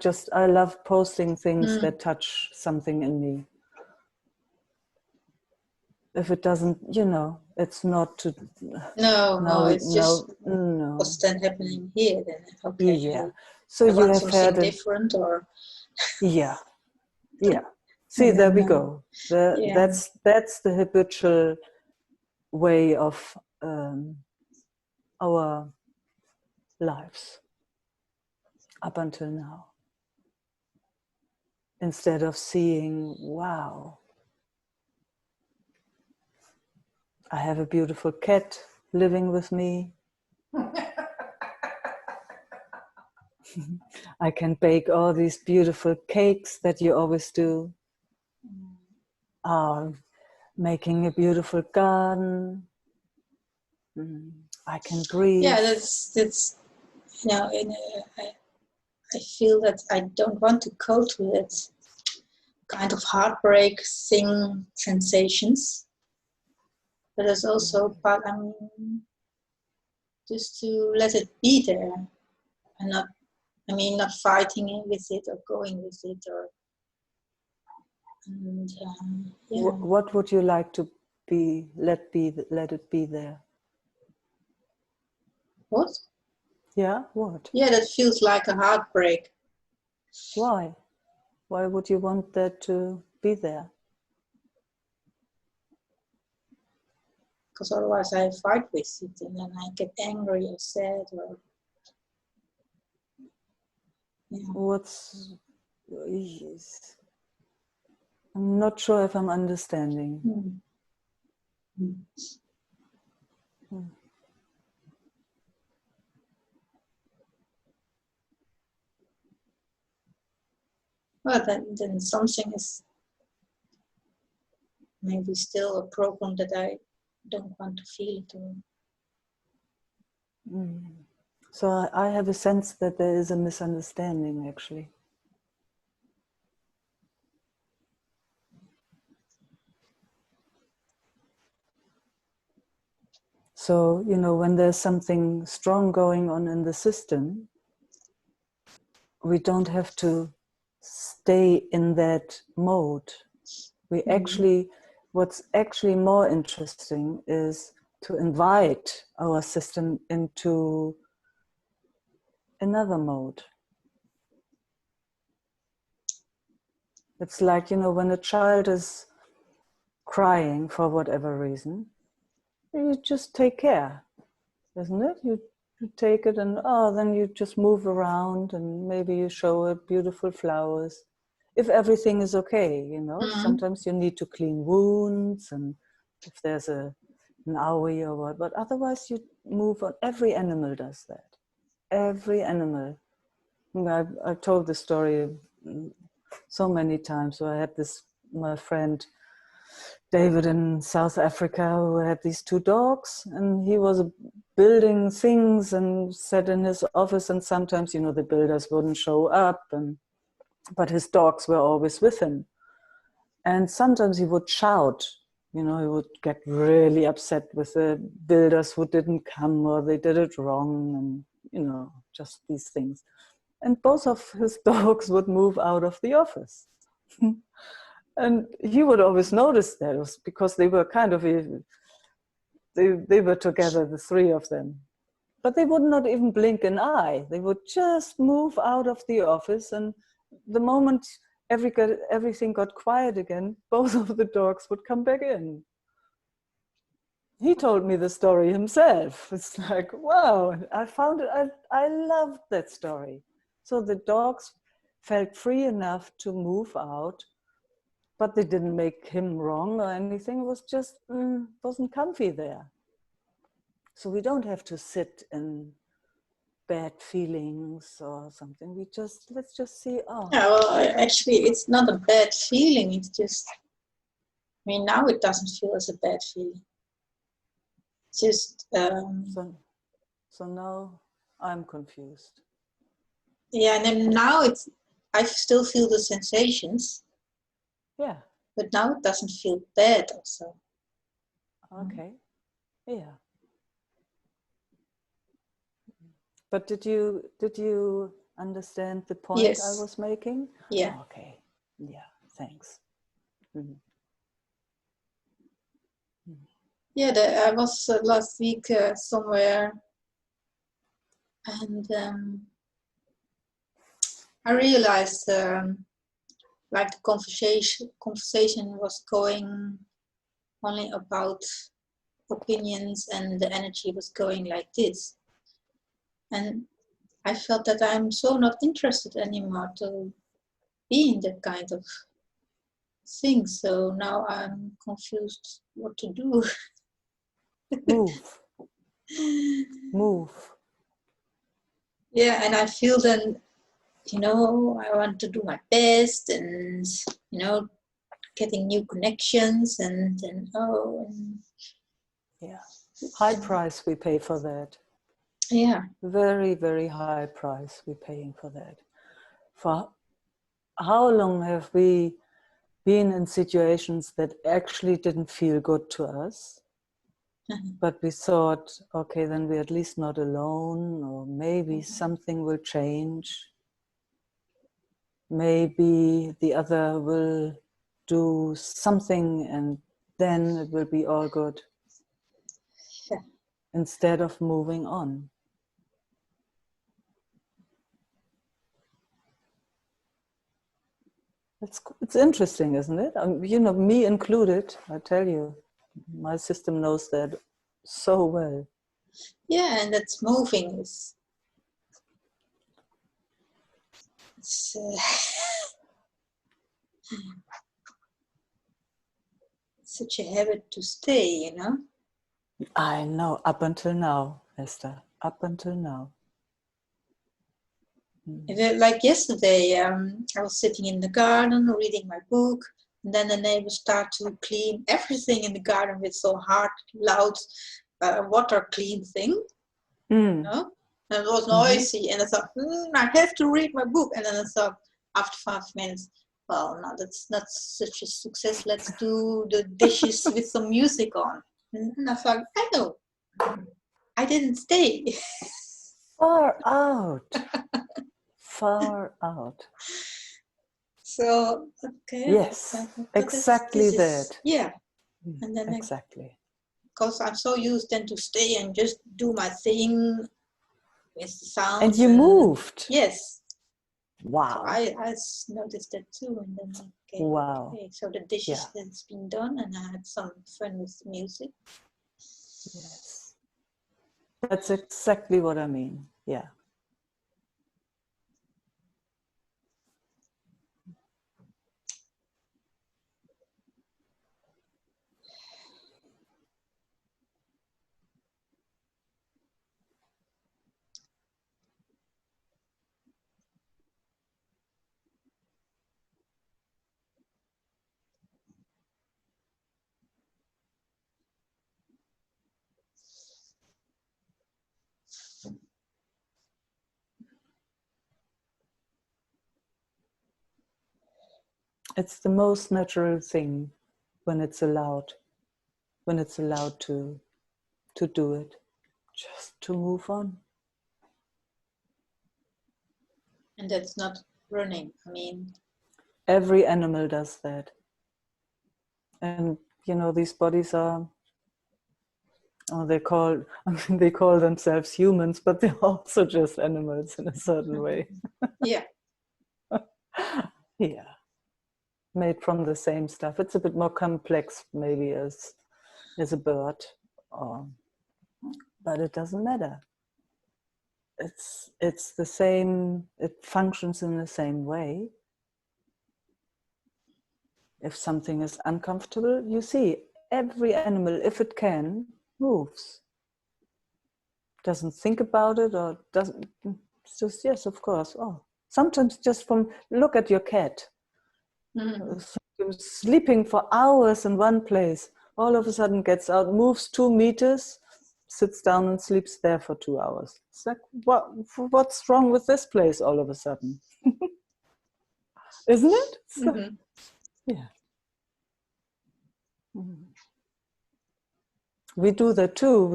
love posting things that touch something in me. If it doesn't, it's not to... No, it's just what's then happening here then. Okay. Yeah. So you have something different or... Yeah. See, there we go. That's the habitual way of our lives up until now. Instead of seeing, wow, I have a beautiful cat living with me. I can bake all these beautiful cakes that you always do. Making a beautiful garden. I can breathe. Yeah, that's I feel that I don't want to cope with it. Kind of heartbreak thing sensations. But there's also part, just to let it be there and not fighting with it or going with it or. And, What would you like to let it be there? What? Yeah, what? Yeah, that feels like a heartbreak. Why? Why would you want that to be there? because otherwise I fight with it and then I get angry or sad or I'm not sure if I'm understanding. Well, then something is maybe still a problem that I don't want to feel it. So I have a sense that there is a misunderstanding, actually. So, you know, when there's something strong going on in the system, we don't have to stay in that mode. We actually, what's actually more interesting is to invite our system into another mode. It's like, you know, when a child is crying for whatever reason, you just take care, isn't it? You take it and then you just move around and maybe you show it beautiful flowers. If everything is okay, you know, sometimes you need to clean wounds and if there's an owie or what, but otherwise you move on. Every animal does that. Every animal. I've told the story so many times. So I had my friend David in South Africa who had these 2 dogs and he was building things and sat in his office and sometimes, you know, the builders wouldn't show up but his dogs were always with him. And sometimes he would shout, you know, he would get really upset with the builders who didn't come or they did it wrong and, you know, just these things. And both of his dogs would move out of the office. And he would always notice that. It was because they were kind of, they were together, the 3 of them. But they would not even blink an eye. They would just move out of the office. And the moment everything got quiet again, both of the dogs would come back in. He told me the story himself. It's like, wow, I found it, I loved that story. So the dogs felt free enough to move out, but they didn't make him wrong or anything. It was just, wasn't comfy there. So we don't have to sit in bad feelings or something. Let's just see, Yeah, well, actually, it's not a bad feeling. It's just, I mean, now it doesn't feel as a bad feeling. It's just... So now I'm confused. Yeah, and then now I still feel the sensations. Yeah. But now it doesn't feel bad also. Okay. Yeah. But did you understand the point Yes. I was making? Yeah. Oh, okay. Yeah. Thanks. Yeah, I was last week somewhere, and I realized like the conversation was going only about opinions, and the energy was going like this, and I felt that I'm so not interested anymore to be in that kind of thing. So now I'm confused what to do. Move. Yeah, and I feel then, you know, I want to do my best and, you know, getting new connections and yeah, high price we pay for that. Yeah. Very, very high price we're paying for that. For how long have we been in situations that actually didn't feel good to us? But we thought, okay, then we're at least not alone, or maybe something will change. Maybe the other will do something and then it will be all good. Yeah. Instead of moving on. It's interesting, isn't it? You know, me included, I tell you. My system knows that so well. Yeah, and that's moving. It's such a habit to stay, you know. I know, up until now, Esther, up until now. Like yesterday, I was sitting in the garden reading my book, and then the neighbors start to clean everything in the garden with so hard, loud water clean thing. You know? And it was noisy, and I thought, I have to read my book. And then I thought, after 5 minutes, well, no, that's not such a success. Let's do the dishes with some music on. And I thought, I know, I didn't stay. Far out. Far out. So, okay. Yes, exactly that. Yeah. And then exactly. Because I'm so used then to stay and just do my thing with the sound. And you moved. Yes. Wow. So I noticed that too. And then, wow. Okay, so the dishes has been done and I had some fun with music. Yes. That's exactly what I mean. Yeah. It's the most natural thing when it's allowed to do it, just to move on. And that's not running. I mean, every animal does that. And you know, these bodies are, they call themselves humans, but they're also just animals in a certain way. Yeah. Yeah. Made from the same stuff. It's a bit more complex maybe as a bird, but it doesn't matter. It's the same, it functions in the same way. If something is uncomfortable, you see, every animal, if it can, moves. Doesn't think about it or doesn't, it's just, yes, of course. Oh, sometimes just look at your cat. Sleeping for hours in one place, all of a sudden gets out, moves 2 meters, sits down and sleeps there for 2 hours. It's like, what's wrong with this place all of a sudden? Isn't it? Mm-hmm. Yeah. We do that too.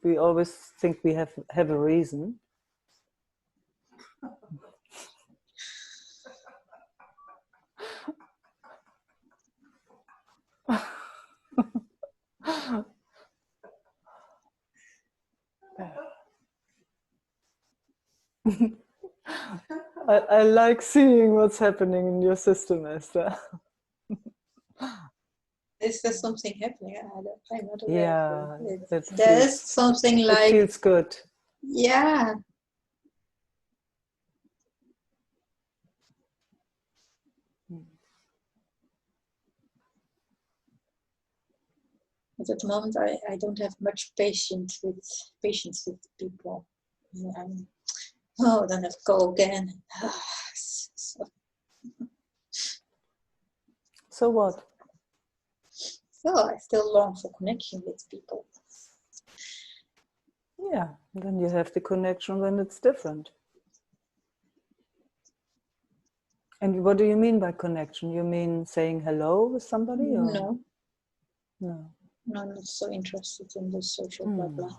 We always think we have a reason. I like seeing what's happening in your system, Esther. Is there something happening? I'm not aware. Yeah, there's something like. It feels good. Yeah. At the moment, I don't have much patience with people. Then I have to go again. So what? So I still long for connection with people. Yeah, then you have the connection when it's different. And what do you mean by connection? You mean saying hello with somebody? Or? No. No. No, I'm not so interested in the social blah blah.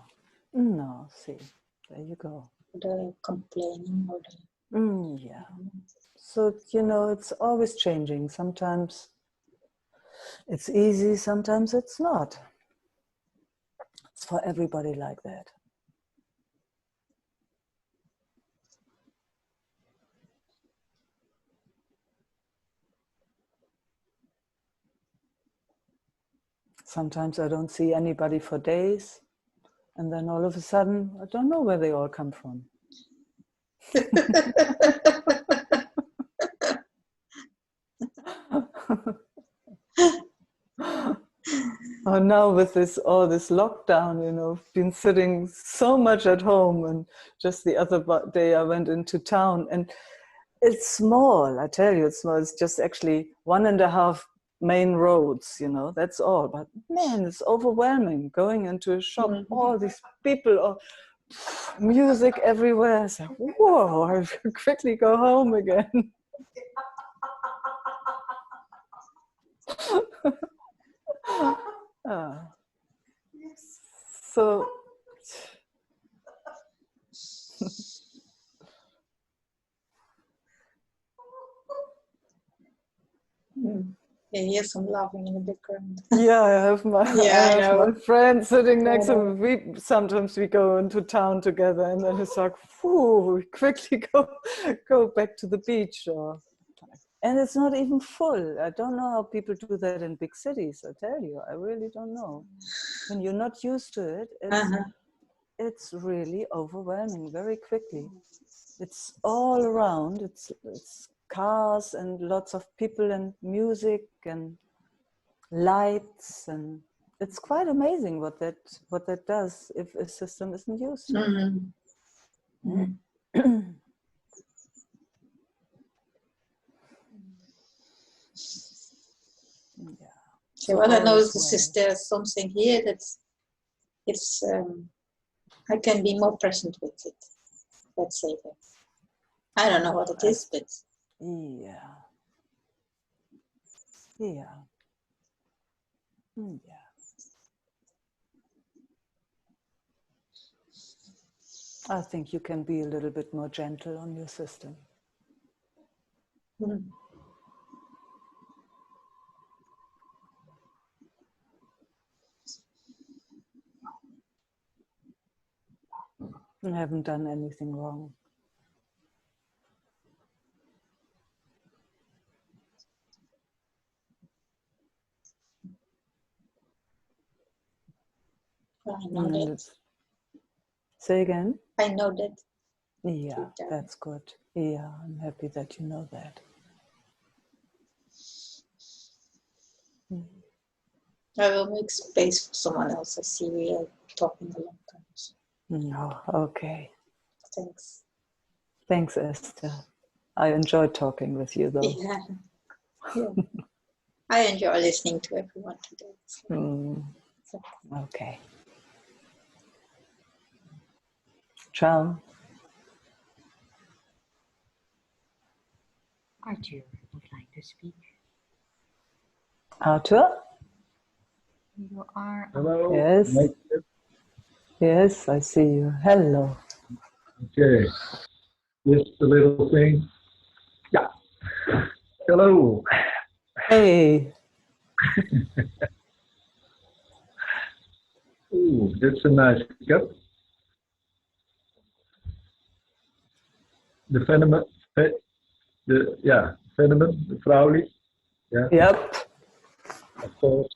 No, see, there you go. The complaining or the. Yeah. So, you know, it's always changing. Sometimes it's easy, sometimes it's not. It's for everybody like that. sometimes I don't see anybody for days. And then all of a sudden, I don't know where they all come from. Oh, now with this lockdown, I've been sitting so much at home, and just the other day I went into town, and it's small, I tell you, it's small. It's just actually 1.5 main roads, that's all. But man, it's overwhelming going into a shop, all these people, music everywhere. It's like, whoa, I quickly go home again. So I hear some laughing in the background. Yeah, I have my my friend sitting next to me. Sometimes we go into town together, and then it's like, whoo, we quickly go back to the beach. And it's not even full. I don't know how people do that in big cities. I tell you, I really don't know. When you're not used to it, it's really overwhelming very quickly. It's all around. It's cars and lots of people and music and lights, and it's quite amazing what that does if a system isn't used to. So what I notice is there's something here that's I can be more present with it. Let's say that. I don't know what it is, but I think you can be a little bit more gentle on your system. I haven't done anything wrong. I know that. Say again? I know that. Yeah, that's good. Yeah, I'm happy that you know that. I will make space for someone else. I see we are talking a long time. So. Oh, okay. Thanks. Thanks, Esther. I enjoyed talking with you, though. Yeah. I enjoy listening to everyone today. So. Okay. Ciao. Arthur would like to speak. Arthur? You are. Hello. Yes. Yes, I see you. Hello. Okay. Just a little thing. Yeah. Hello. Hey. Ooh, that's a nice cup. The Venom, Venom, the Frowley. Yeah. Yep. Of course.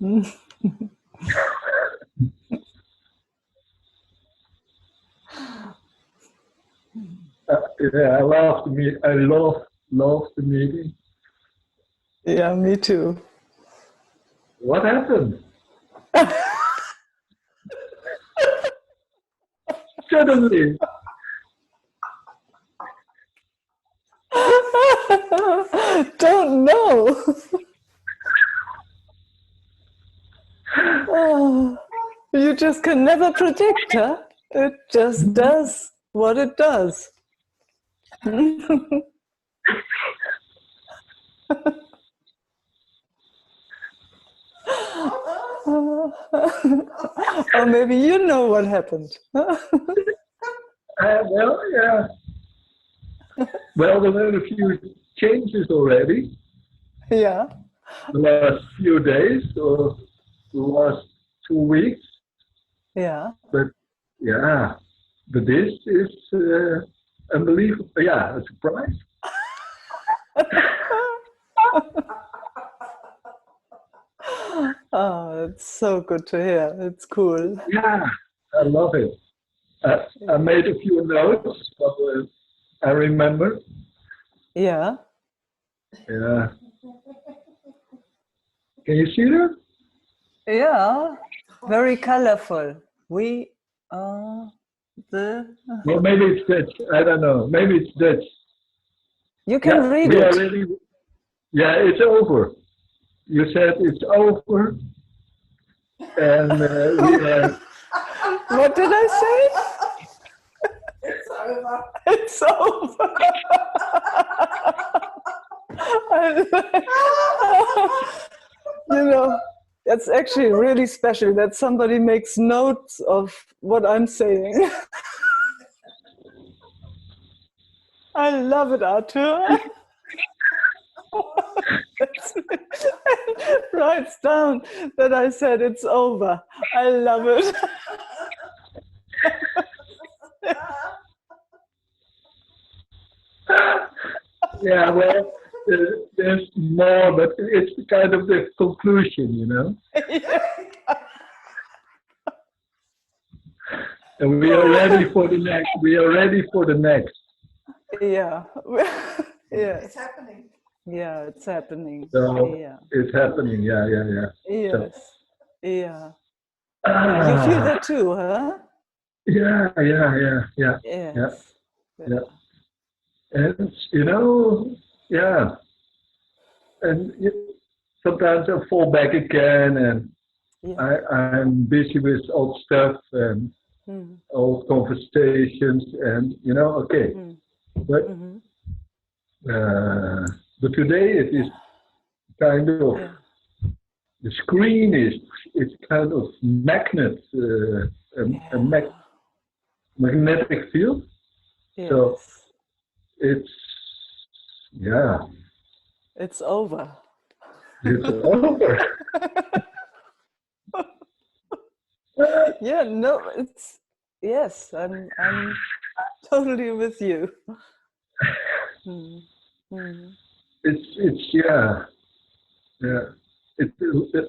Yeah, I love the meeting. I love the meeting. Yeah, me too. What happened? Suddenly. don't know. Oh, you just can never predict, huh? It just does what it does. Or maybe you know what happened. Well, yeah. Well, there were a few changes already. Yeah. The last few days or the last 2 weeks. Yeah. But yeah, but this is unbelievable. Yeah, a surprise. Oh, it's so good to hear. It's cool. Yeah, I love it. I made a few notes, but I remember. Yeah. Yeah. Can you see that? Yeah. Very colorful. We are the... Well, maybe it's Dutch. I don't know. Maybe it's Dutch. You can read we it. Already, yeah, it's over. You said it's over. And we are... What did I say? It's over. It's over. You know, that's actually really special that somebody makes notes of what I'm saying. I love it, Arthur. Writes down that I said it's over. I love it. Yeah, well, there's more, but it's kind of the conclusion, you know. And we are ready for the next. We are ready for the next. Yeah. Yeah. It's happening. Yeah, it's happening. So yeah. it's happening. Yeah. Yes. So, yeah. You feel that too, huh? Yeah. Yes. Yeah. And you know, yeah. And sometimes I fall back again, and I'm busy with old stuff and old conversations, and you know, okay. But today it is kind of the screen is kind of magnet, magnetic field. Yes. So it's it's over. It's over. Yeah, no, it's yes, I'm totally with you. It's yeah.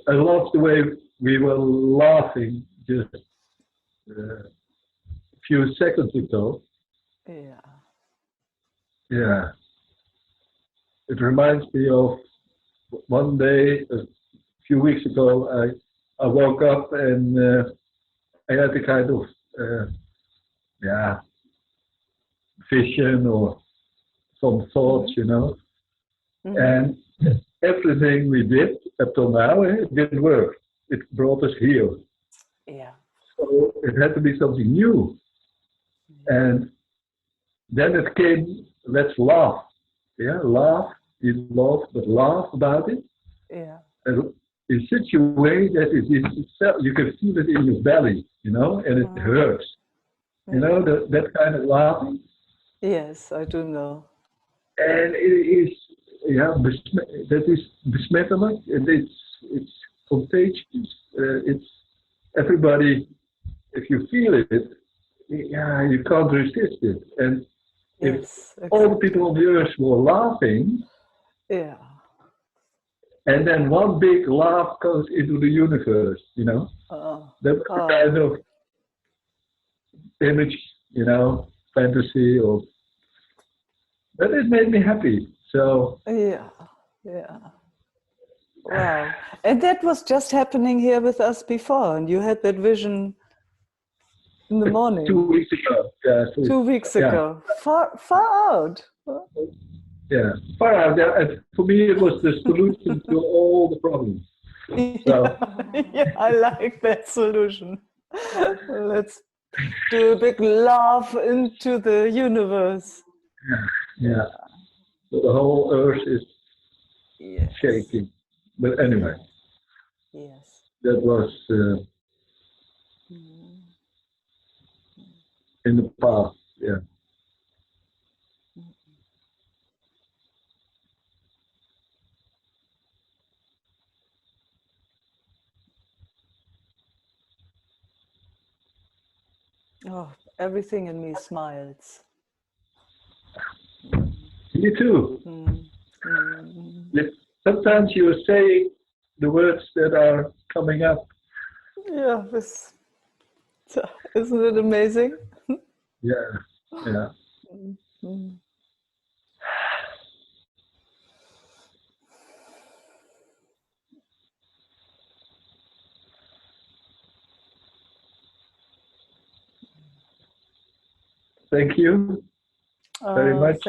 I love the way we were laughing just a few seconds ago. Yeah. It reminds me of one day a few weeks ago. I woke up and I had a kind of vision or some thoughts, you know. And everything we did up till now, it didn't work. It brought us here. Yeah. So it had to be something new. And then it came, let's laugh. Yeah, laugh, you laugh, but laugh about it. Yeah. And in such a way that you can feel it in your belly, you know, and it hurts. You know, that kind of laughing. Yes, I do know. And it is, that is besmettelijk, and it's contagious. It's everybody. If you feel it, you can't resist it. And if all the people on the earth were laughing, and then one big laugh goes into the universe, you know, that's the kind of image, you know, fantasy, or but it made me happy. So wow. And that was just happening here with us before, and you had that vision in the morning. 2 weeks ago. Yeah, 2 weeks ago. Far out. Yeah, for me it was the solution to all the problems. So yeah, I like that solution. Let's do a big love into the universe. yeah. So the whole earth is Yes. shaking. But anyway, Yes. that was in the past. Yeah. Oh, everything in me smiles. Me too. Sometimes you say the words that are coming up. Yeah, isn't it amazing? Yeah, yeah. Thank you very much.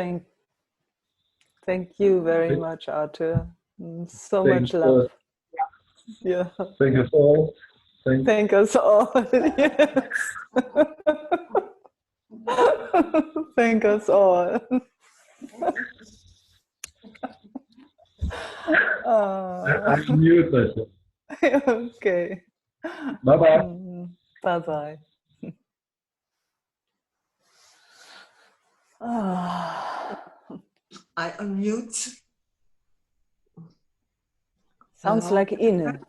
Thank you very much, Arthur. So Thanks much love. Yeah. Thank us all. Thank us all. Yes. Thank us all. I'm mute myself. Okay. Bye-bye. Bye-bye. I unmute. Sounds like Ine.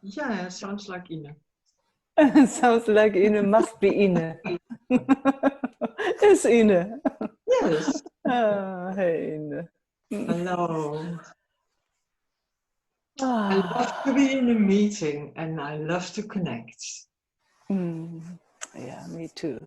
Yeah, sounds like Ine. Sounds like Ine must be Ine. Is Ine. Yes. Hey Ine. Hello. I love to be in a meeting and I love to connect. Yeah, me too.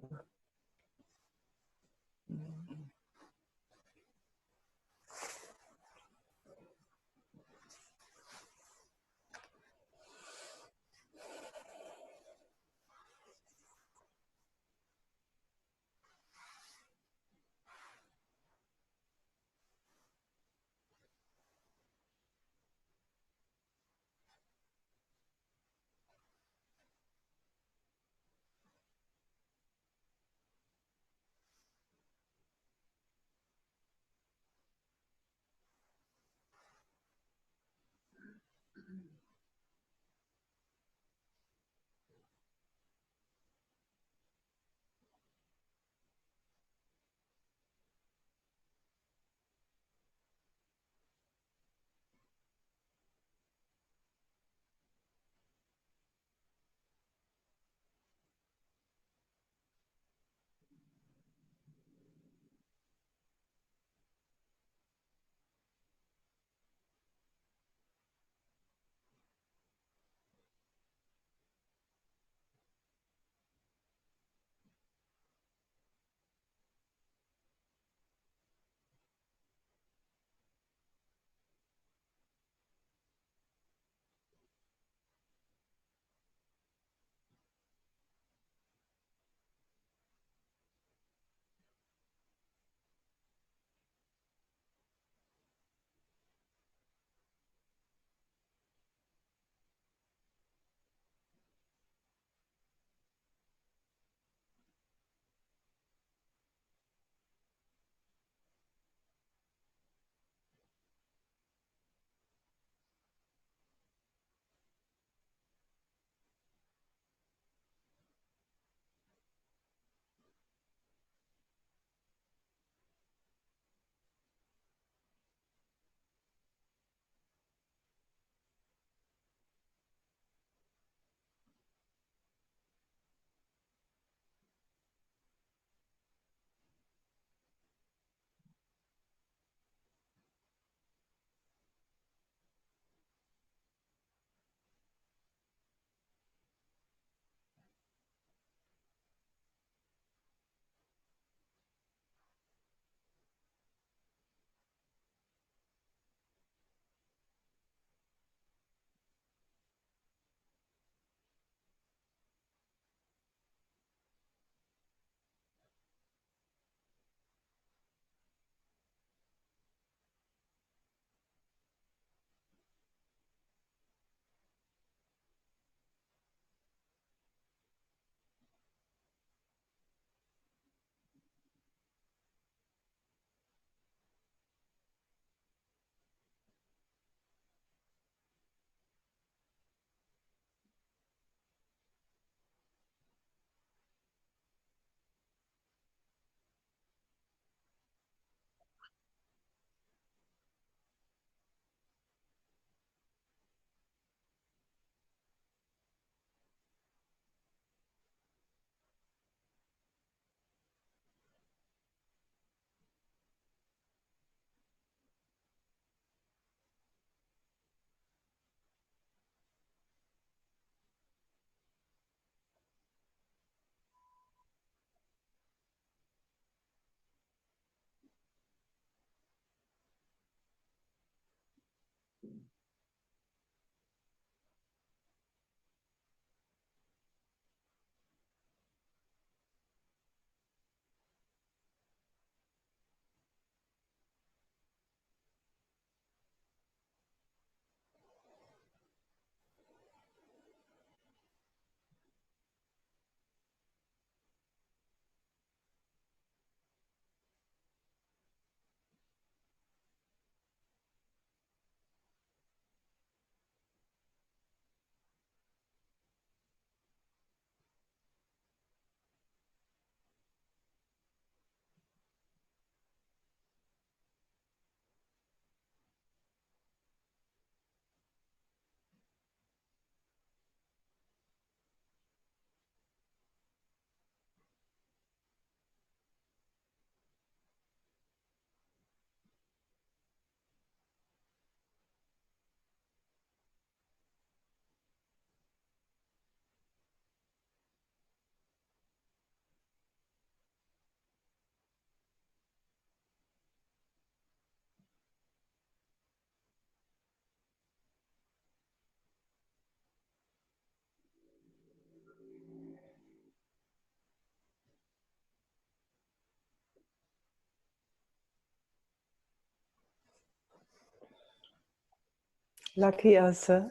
Lucky us, huh?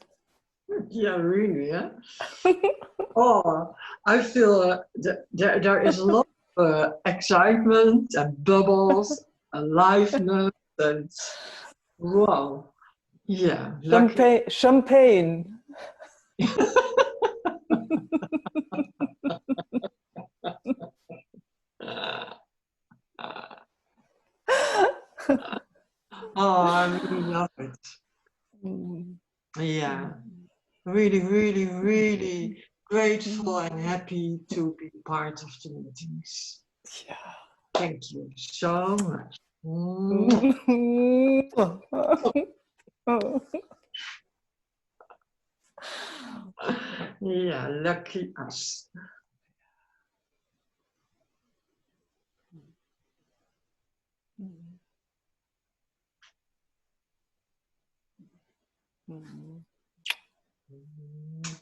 Yeah, really, yeah. Oh, I feel there is a lot of excitement and bubbles, aliveness, and wow. Yeah, lucky. Champagne. Oh, I really love it. Yeah, really, really, really grateful and happy to be part of the meetings. Yeah. Thank you so much. Yeah, lucky us.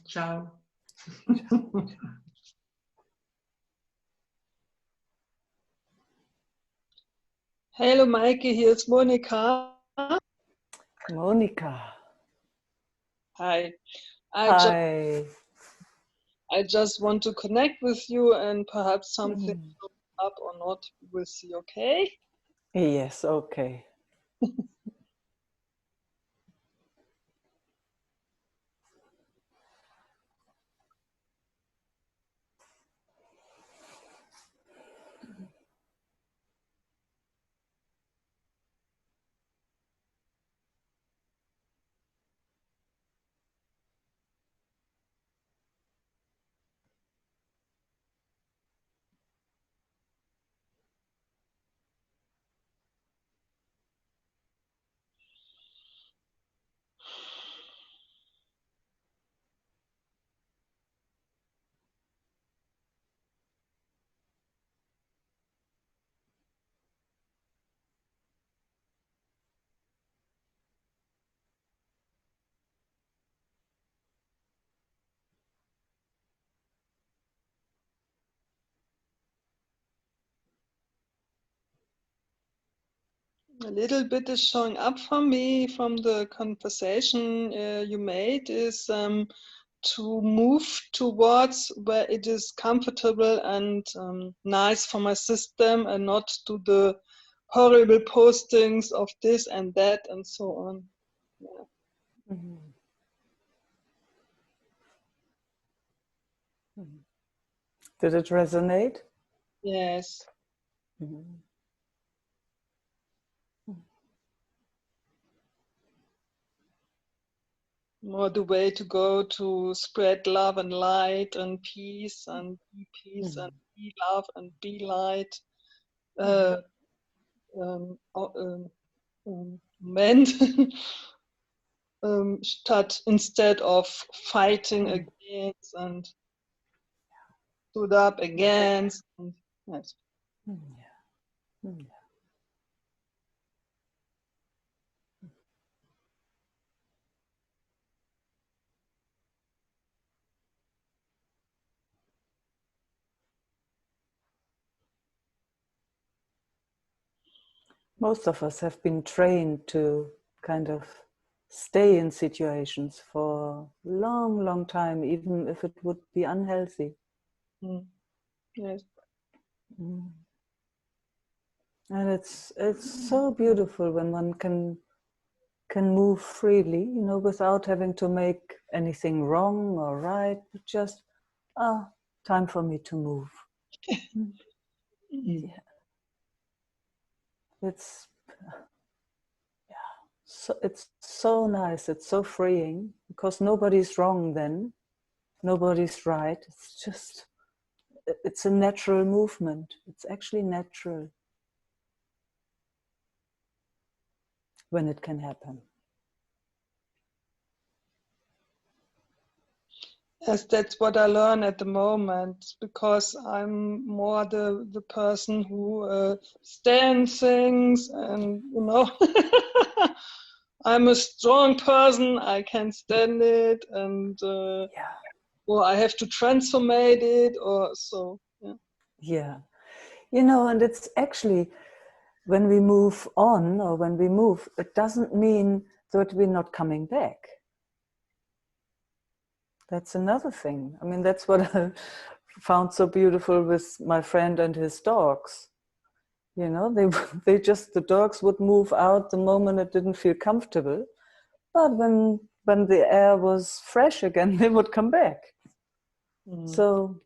Ciao. Hello, Meike, hier ist Monika. Monika. Hi. Hi. I just want to connect with you and perhaps something up or not, we'll see, okay? Yes, okay. A little bit is showing up for me from the conversation you made is to move towards where it is comfortable and nice for my system and not to the horrible postings of this and that and so on. Yeah. Did it resonate? Yes. More the way to go to spread love and light and peace and be peace and be love and be light. Mend instead of fighting against and stood up against. And, yes. Most of us have been trained to kind of stay in situations for a long, long time, even if it would be unhealthy. Yes. And it's so beautiful when one can move freely, you know, without having to make anything wrong or right, but just time for me to move. Yeah. It's so nice, it's so freeing, because nobody's wrong then, nobody's right. It's just, it's a natural movement. It's actually natural when it can happen. Yes, that's what I learn at the moment, because I'm more the person who stands things and, you know, I'm a strong person, I can stand it and or I have to transformate it or so. Yeah. Yeah. You know, and it's actually, when we move on or when we move, it doesn't mean that we're not coming back. That's another thing. I mean, that's what I found so beautiful with my friend and his dogs. You know, the dogs would move out the moment it didn't feel comfortable. But when the air was fresh again, they would come back. So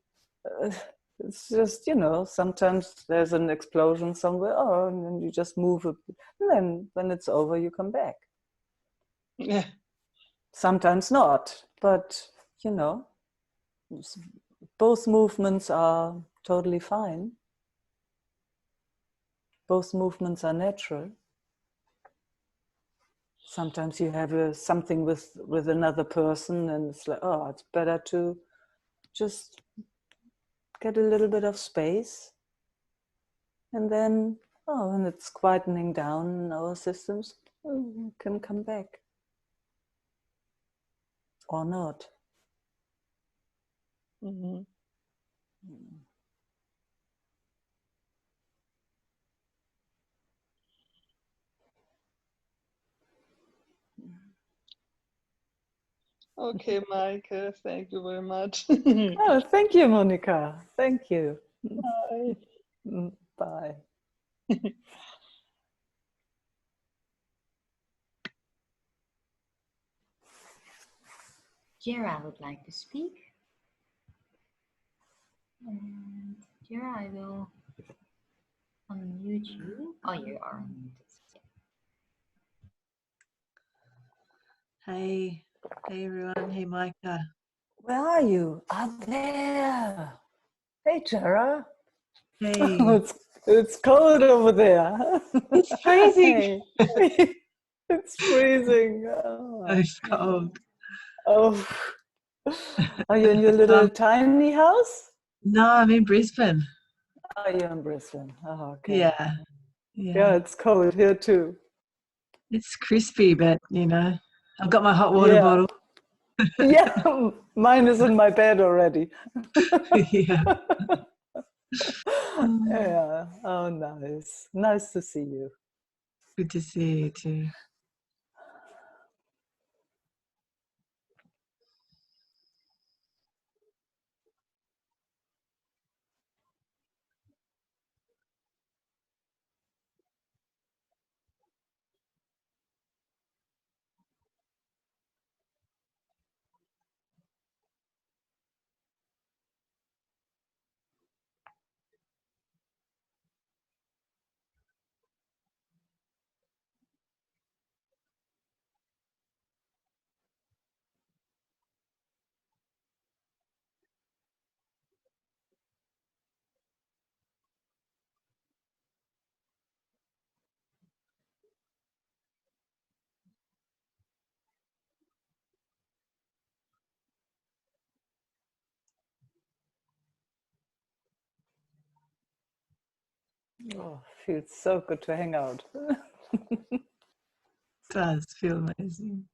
it's just, you know, sometimes there's an explosion somewhere, and then you just move it. And then when it's over, you come back. Yeah. Sometimes not, but, you know, both movements are totally fine. Both movements are natural. Sometimes you have something with another person and it's like, it's better to just get a little bit of space. And then, when it's quietening down in our systems, we can come back. Or not. Mm-hmm. Okay, Meike, thank you very much. Thank you, Monica. Thank you. Bye. Bye. Jera would like to speak. And Jera, I will unmute you. Oh, you are unmuted. Yeah. Hey everyone. Hey Micah. Where are you? There. Hey, Jera. Hey. It's cold over there. It's freezing. Hey. It's freezing. It's cold. Oh. Are you in your little tiny house? No, I'm in Brisbane. Oh, you're in Brisbane. Oh, okay. Yeah, it's cold here too. It's crispy, but you know, I've got my hot water bottle. Yeah, mine is in my bed already. Yeah. Yeah. Oh, nice. Nice to see you. Good to see you too. Oh, feels so good to hang out. It does feel amazing.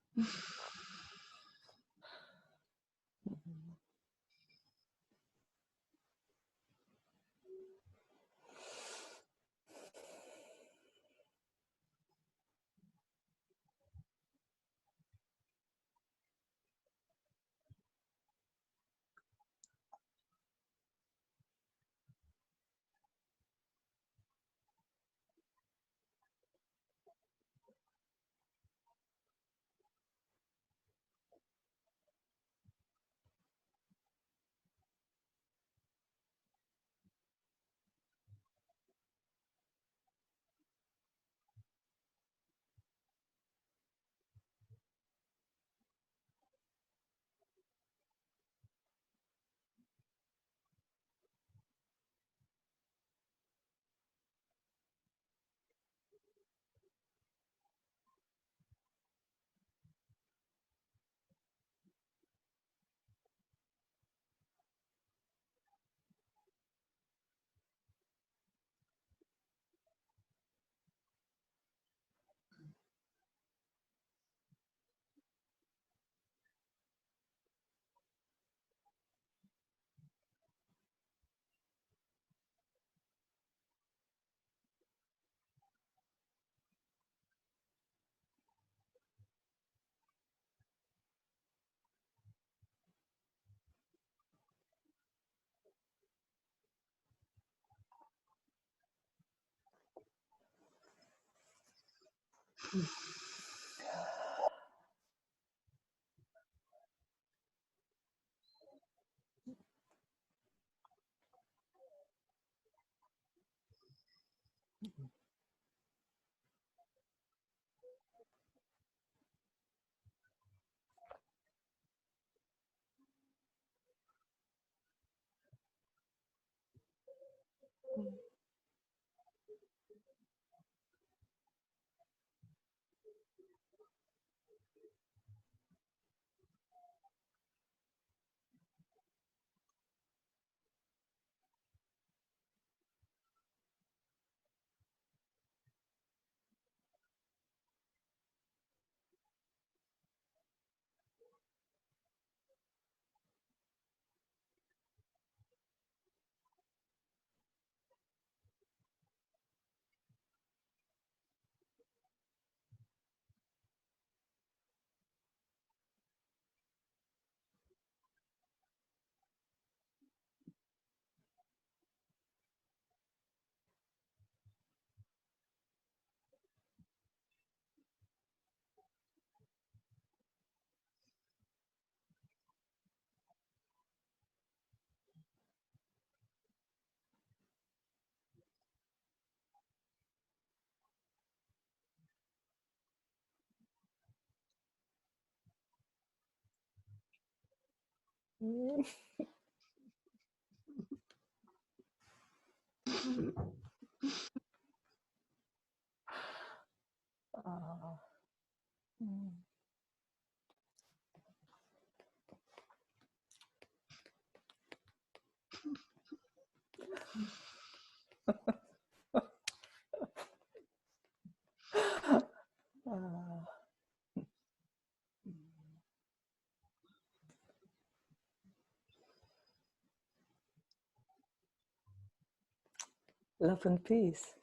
Love and peace.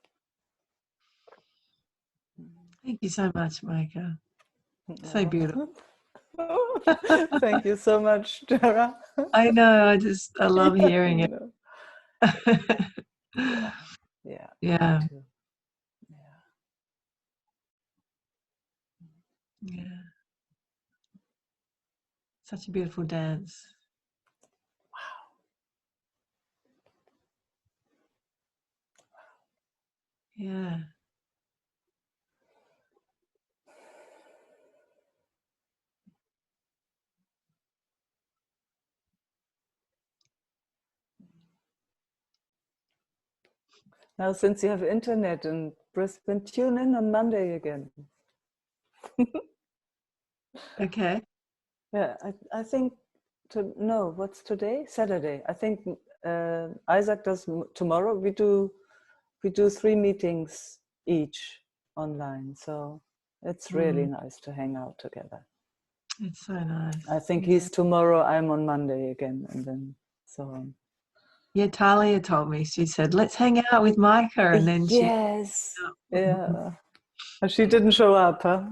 Thank you so much, Meike. So beautiful. Thank you so much, Tara. I know. I love hearing it. Yeah. Yeah. Me too. Yeah. Such a beautiful dance. Wow. Yeah. Now, since you have internet in Brisbane, tune in on Monday again. Okay. Yeah, I think no, what's today? Saturday. I think Isaac does tomorrow. We do 3 meetings each online, so it's really nice to hang out together. It's so nice. I think he's tomorrow. I'm on Monday again, and then so on. Yeah, Talia told me. She said, "Let's hang out with Meike," and then yes, yeah. She didn't show up, huh?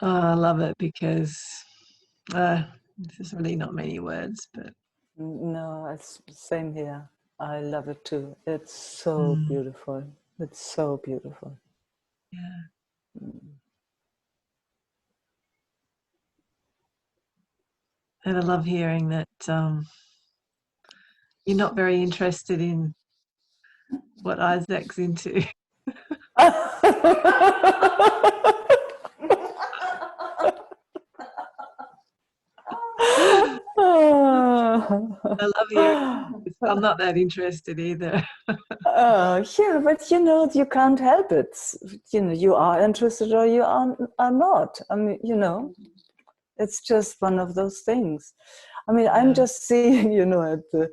I love it because there's really not many words, but no, it's same here. I love it too. It's so beautiful. It's so beautiful. Yeah. And I love hearing that you're not very interested in what Isaac's into. I love hearing it. I'm not that interested either. Yeah, but you can't help it. You are interested or you are not. I mean, it's just one of those things. I mean, I'm just seeing, at the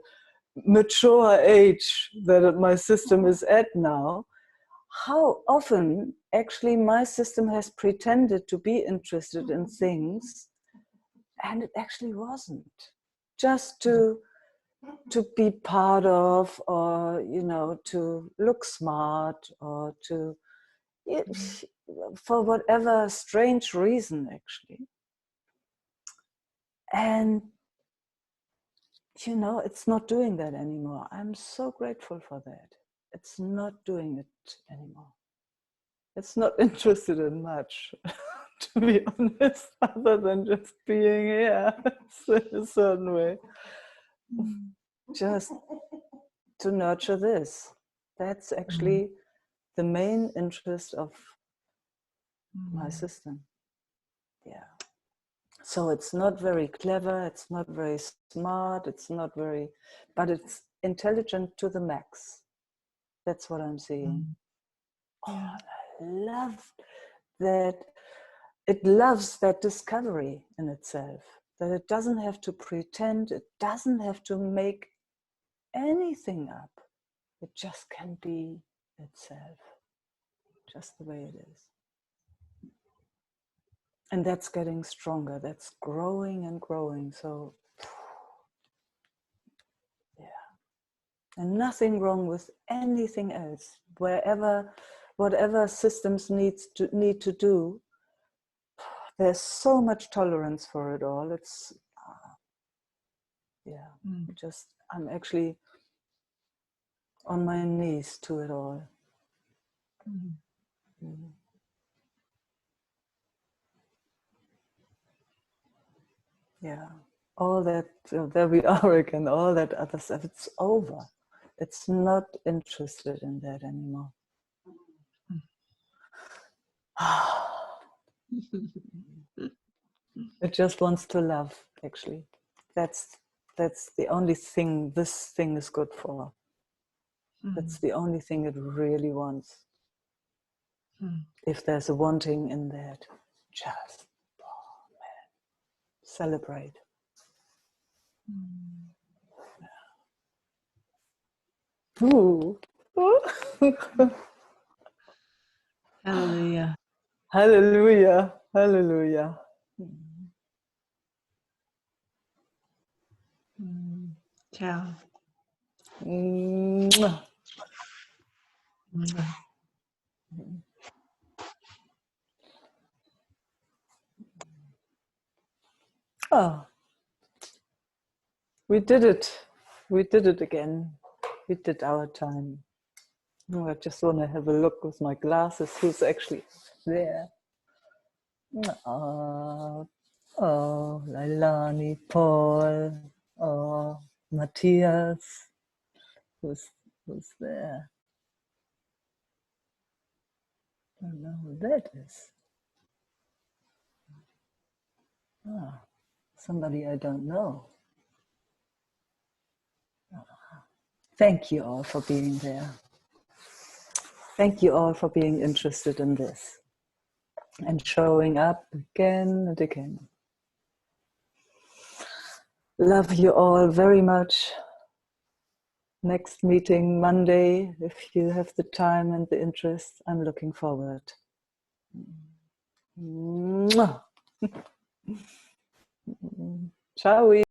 mature age that my system is at now, how often actually my system has pretended to be interested in things and it actually wasn't. Just to be part of, or to look smart, or to for whatever strange reason actually. And you know, it's not doing that anymore. I'm so grateful for that. It's not doing it anymore. It's not interested in much, to be honest, other than just being here in a certain way. Just to nurture this. That's actually the main interest of my system. Yeah. So it's not very clever, it's not very smart, it's not very, but it's intelligent to the max. That's what I'm seeing. Oh, I love that. It loves that discovery in itself, that it doesn't have to pretend, it doesn't have to make anything up. It just can be itself, just the way it is. And that's getting stronger, that's growing and growing. So, yeah. And nothing wrong with anything else. Whatever systems need to do, there's so much tolerance for it all. It's, I'm actually on my knees to it all. Yeah, all that, there we are again, all that other stuff, it's over. It's not interested in that anymore. It just wants to love, actually. That's the only thing this thing is good for. That's the only thing it really wants. If there's a wanting in that, just celebrate. Ooh. Hallelujah. Hallelujah. Hallelujah. Ciao. Mwah. Oh, we did it. We did it again. We did our time. Oh, I just want to have a look with my glasses who's actually there. Oh, Lailani, Paul, oh, Matthias, who's there? I don't know who that is. Ah, somebody I don't know. Thank you all for being there. Thank you all for being interested in this and showing up again and again. Love you all very much. Next meeting Monday, if you have the time and the interest, I'm looking forward. Ciao.